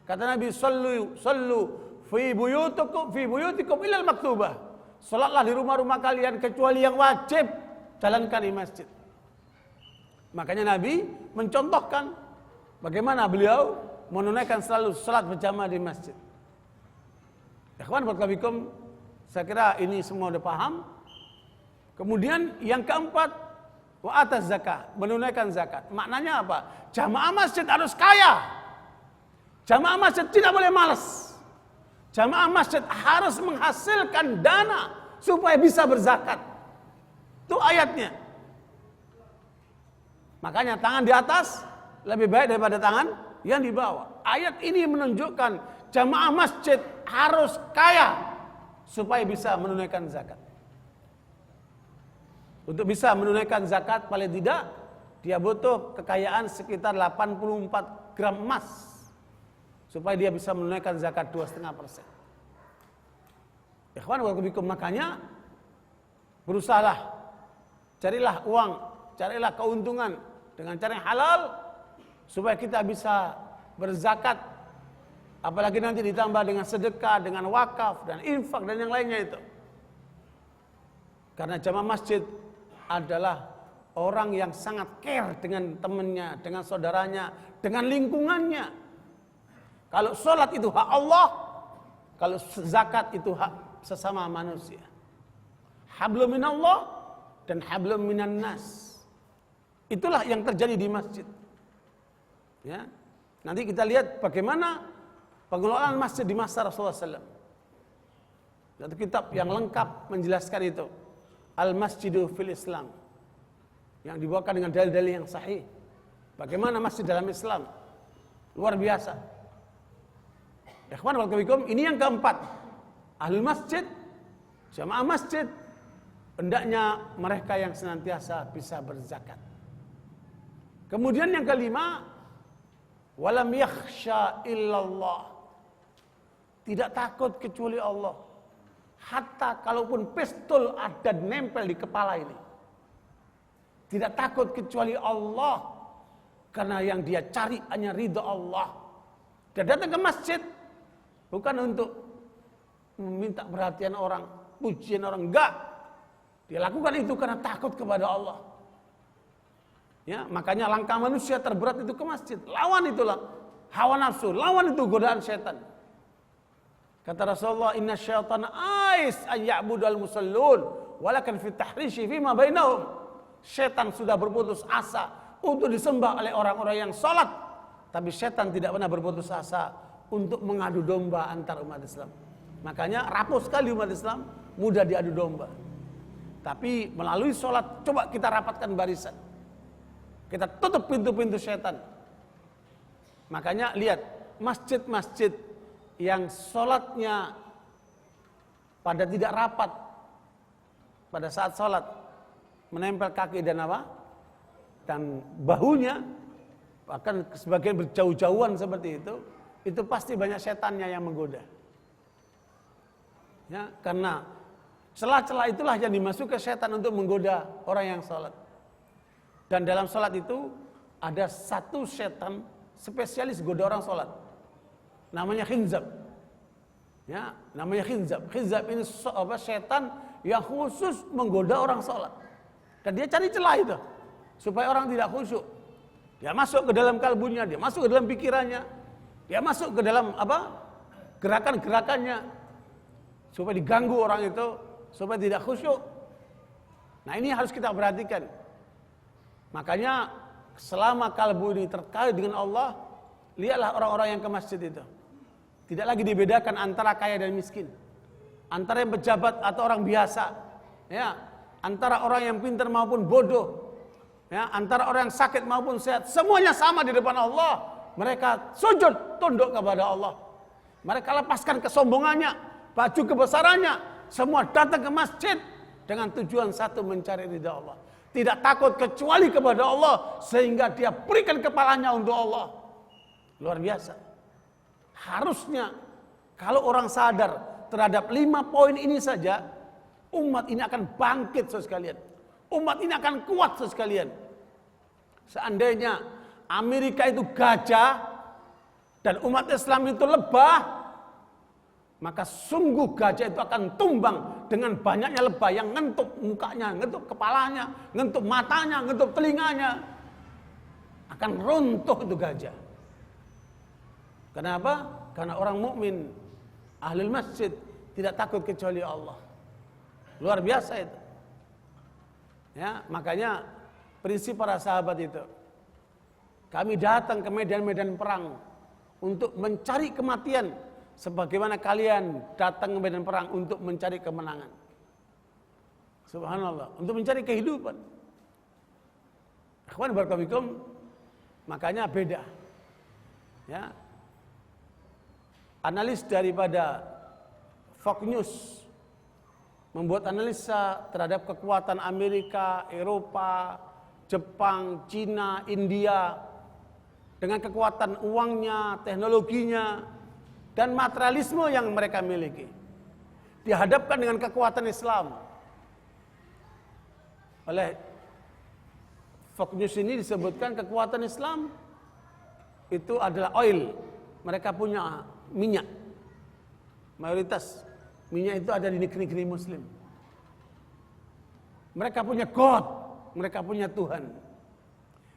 [SPEAKER 1] Kata Nabi, sallu fi buyutikum ilal maktubah. Salatlah di rumah-rumah kalian kecuali yang wajib, jalankan di masjid. Makanya Nabi mencontohkan bagaimana beliau menunaikan selalu salat berjamaah di masjid. Ikhwan barakallahu, saya kira ini semua sudah paham. Kemudian yang keempat, wa atas zakat, menunaikan zakat. Maknanya apa? Jamaah masjid harus kaya. Jamaah masjid tidak boleh malas. Jamaah masjid harus menghasilkan dana supaya bisa berzakat. Itu ayatnya. Makanya tangan di atas lebih baik daripada tangan yang di bawah. Ayat ini menunjukkan jamaah masjid harus kaya supaya bisa menunaikan zakat. Untuk bisa menunaikan zakat paling tidak dia butuh kekayaan sekitar 84 gram emas supaya dia bisa menunaikan zakat 2,5%. Ikhwan wabikum, makanya berusahalah, carilah uang, carilah keuntungan dengan cara yang halal supaya kita bisa berzakat, apalagi nanti ditambah dengan sedekah, dengan wakaf dan infak dan yang lainnya itu. Karena jamaah masjid adalah orang yang sangat care dengan temannya, dengan saudaranya, dengan lingkungannya. Kalau sholat itu hak Allah, kalau zakat itu hak sesama manusia. Hablum minallah dan hablum minan nas. Itulah yang terjadi di masjid. Ya. Nanti kita lihat bagaimana pengelolaan masjid di masa Rasulullah SAW. Satu kitab yang lengkap menjelaskan itu, Al-Masjidu fil Islam, yang dibawakan dengan dalil-dalil yang sahih. Bagaimana masjid dalam Islam? Luar biasa. Ikhwan wal fikum, ini yang keempat. Ahlul masjid, jamaah masjid, hendaknya mereka yang senantiasa bisa berzakat. Kemudian yang kelima, walam yakhsha illallah. Tidak takut kecuali Allah. Hatta kalaupun pistol ada nempel di kepala ini, tidak takut kecuali Allah, karena yang dia cari hanya ridha Allah. Dia datang ke masjid bukan untuk meminta perhatian orang, pujian orang, enggak. Dia lakukan itu karena takut kepada Allah. Ya, makanya langkah manusia terberat itu ke masjid. Lawan itulah hawa nafsu, lawan itu godaan setan. Kata Rasulullah, inna syaitana ais ayya'budal musallun walakin fit tahrishi fima bainahum. Setan sudah berputus asa untuk disembah oleh orang-orang yang salat, tapi setan tidak pernah berputus asa untuk mengadu domba antar umat Islam. Makanya rapuh sekali umat Islam, mudah diadu domba. Tapi melalui salat coba kita rapatkan barisan. Kita tutup pintu-pintu setan. Makanya lihat masjid-masjid yang sholatnya pada tidak rapat, pada saat sholat menempel kaki dan apa? Dan bahunya, bahkan sebagian berjauh-jauhan seperti itu pasti banyak setannya yang menggoda. Ya, karena celah-celah itulah yang dimasukkan setan untuk menggoda orang yang sholat. Dan dalam sholat itu ada satu setan spesialis goda orang sholat. Namanya khinzab. Ya, namanya khinzab. Khinzab ini setan yang khusus menggoda orang sholat. Dan dia cari celah itu supaya orang tidak khusyuk. Dia masuk ke dalam kalbunya, dia masuk ke dalam pikirannya, dia masuk ke dalam gerakan-gerakannya supaya diganggu orang itu, supaya tidak khusyuk. Nah, ini harus kita perhatikan. Makanya selama kalbu ini terkait dengan Allah, lihatlah orang-orang yang ke masjid itu. Tidak lagi dibedakan antara kaya dan miskin, antara yang pejabat atau orang biasa, ya, antara orang yang pintar maupun bodoh, ya, antara orang yang sakit maupun sehat, semuanya sama di depan Allah. Mereka sujud tunduk kepada Allah. Mereka lepaskan kesombongannya, baju kebesarannya, semua datang ke masjid dengan tujuan satu, mencari ridha Allah. Tidak takut kecuali kepada Allah, sehingga dia berikan kepalanya untuk Allah. Luar biasa. Harusnya kalau orang sadar terhadap 5 poin ini saja, umat ini akan bangkit saudara sekalian. Umat ini akan kuat saudara sekalian. Seandainya Amerika itu gajah dan umat Islam itu lebah, maka sungguh gajah itu akan tumbang dengan banyaknya lebah yang ngentup mukanya, ngentup kepalanya, ngentup matanya, ngentup telinganya. Akan runtuh itu gajah. Kenapa? Karena orang mukmin, ahlul masjid, tidak takut kecuali Allah. Luar biasa itu. Ya, makanya prinsip para sahabat itu. Kami datang ke medan-medan perang untuk mencari kematian, sebagaimana kalian datang ke medan perang untuk mencari kemenangan. Subhanallah, untuk mencari kehidupan. Ikhwan barakallahu, makanya beda. Ya. Analis daripada Fox News membuat analisa terhadap kekuatan Amerika, Eropa, Jepang, Cina, India dengan kekuatan uangnya, teknologinya, dan materialisme yang mereka miliki. Dihadapkan dengan kekuatan Islam. Oleh Fox News ini disebutkan kekuatan Islam itu adalah oil. Mereka punya minyak. Mayoritas minyak itu ada di negeri-negeri Muslim. Mereka punya God, mereka punya Tuhan.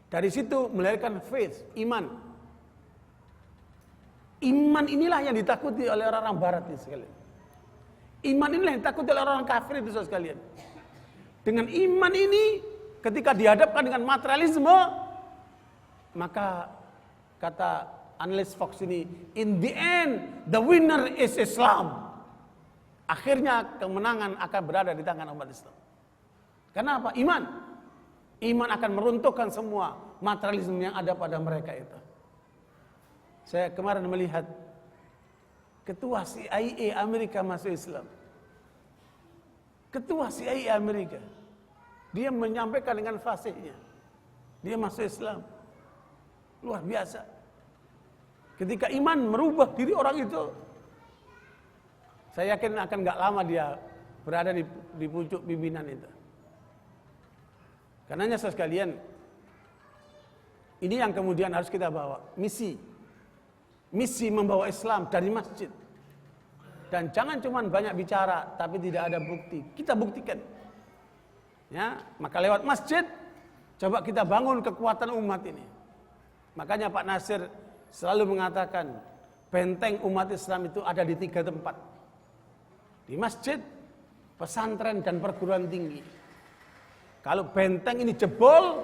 [SPEAKER 1] Dari situ melahirkan faith, iman. Iman inilah yang ditakuti oleh orang-orang Barat ini sekalian. Iman inilah yang ditakuti oleh orang kafir itu sekalian. Dengan iman ini, ketika dihadapkan dengan materialisme, maka kata analis Fox ini, in the end the winner is Islam. Akhirnya kemenangan akan berada di tangan umat Islam. Kenapa? Iman. Iman akan meruntuhkan semua materialisme yang ada pada mereka itu. Saya kemarin melihat ketua CIA Amerika masuk Islam. Ketua CIA Amerika, dia menyampaikan dengan fasihnya, dia masuk Islam. Luar biasa. Ketika iman merubah diri orang itu, saya yakin akan gak lama dia berada di pucuk pimpinan itu. Karenanya saudara sekalian, ini yang kemudian harus kita bawa, misi membawa Islam dari masjid. Dan jangan cuma banyak bicara tapi tidak ada bukti. Kita buktikan. Ya, maka lewat masjid coba kita bangun kekuatan umat ini. Makanya Pak Nasir selalu mengatakan benteng umat Islam itu ada di 3 tempat. Di masjid, pesantren dan perguruan tinggi. Kalau benteng ini jebol,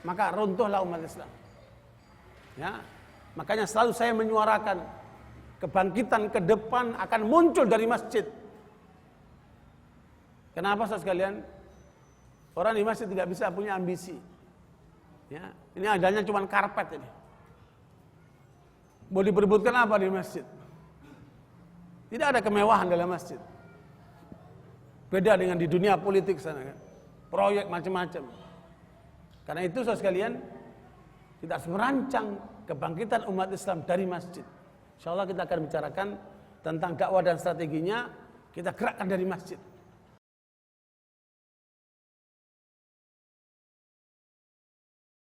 [SPEAKER 1] maka runtuhlah umat Islam. Ya, makanya selalu saya menyuarakan kebangkitan ke depan akan muncul dari masjid. Kenapa saudara sekalian? Orang di masjid tidak bisa punya ambisi. Ya, ini adanya cuma karpet ini. Mau diperebutkan apa di masjid? Tidak ada kemewahan dalam masjid. Beda dengan di dunia politik sana kan. Proyek macam-macam. Karena itu saudara sekalian, kita harus merancang kebangkitan umat Islam dari masjid. Insyaallah kita akan bicarakan tentang dakwah dan strateginya, kita gerakkan dari masjid.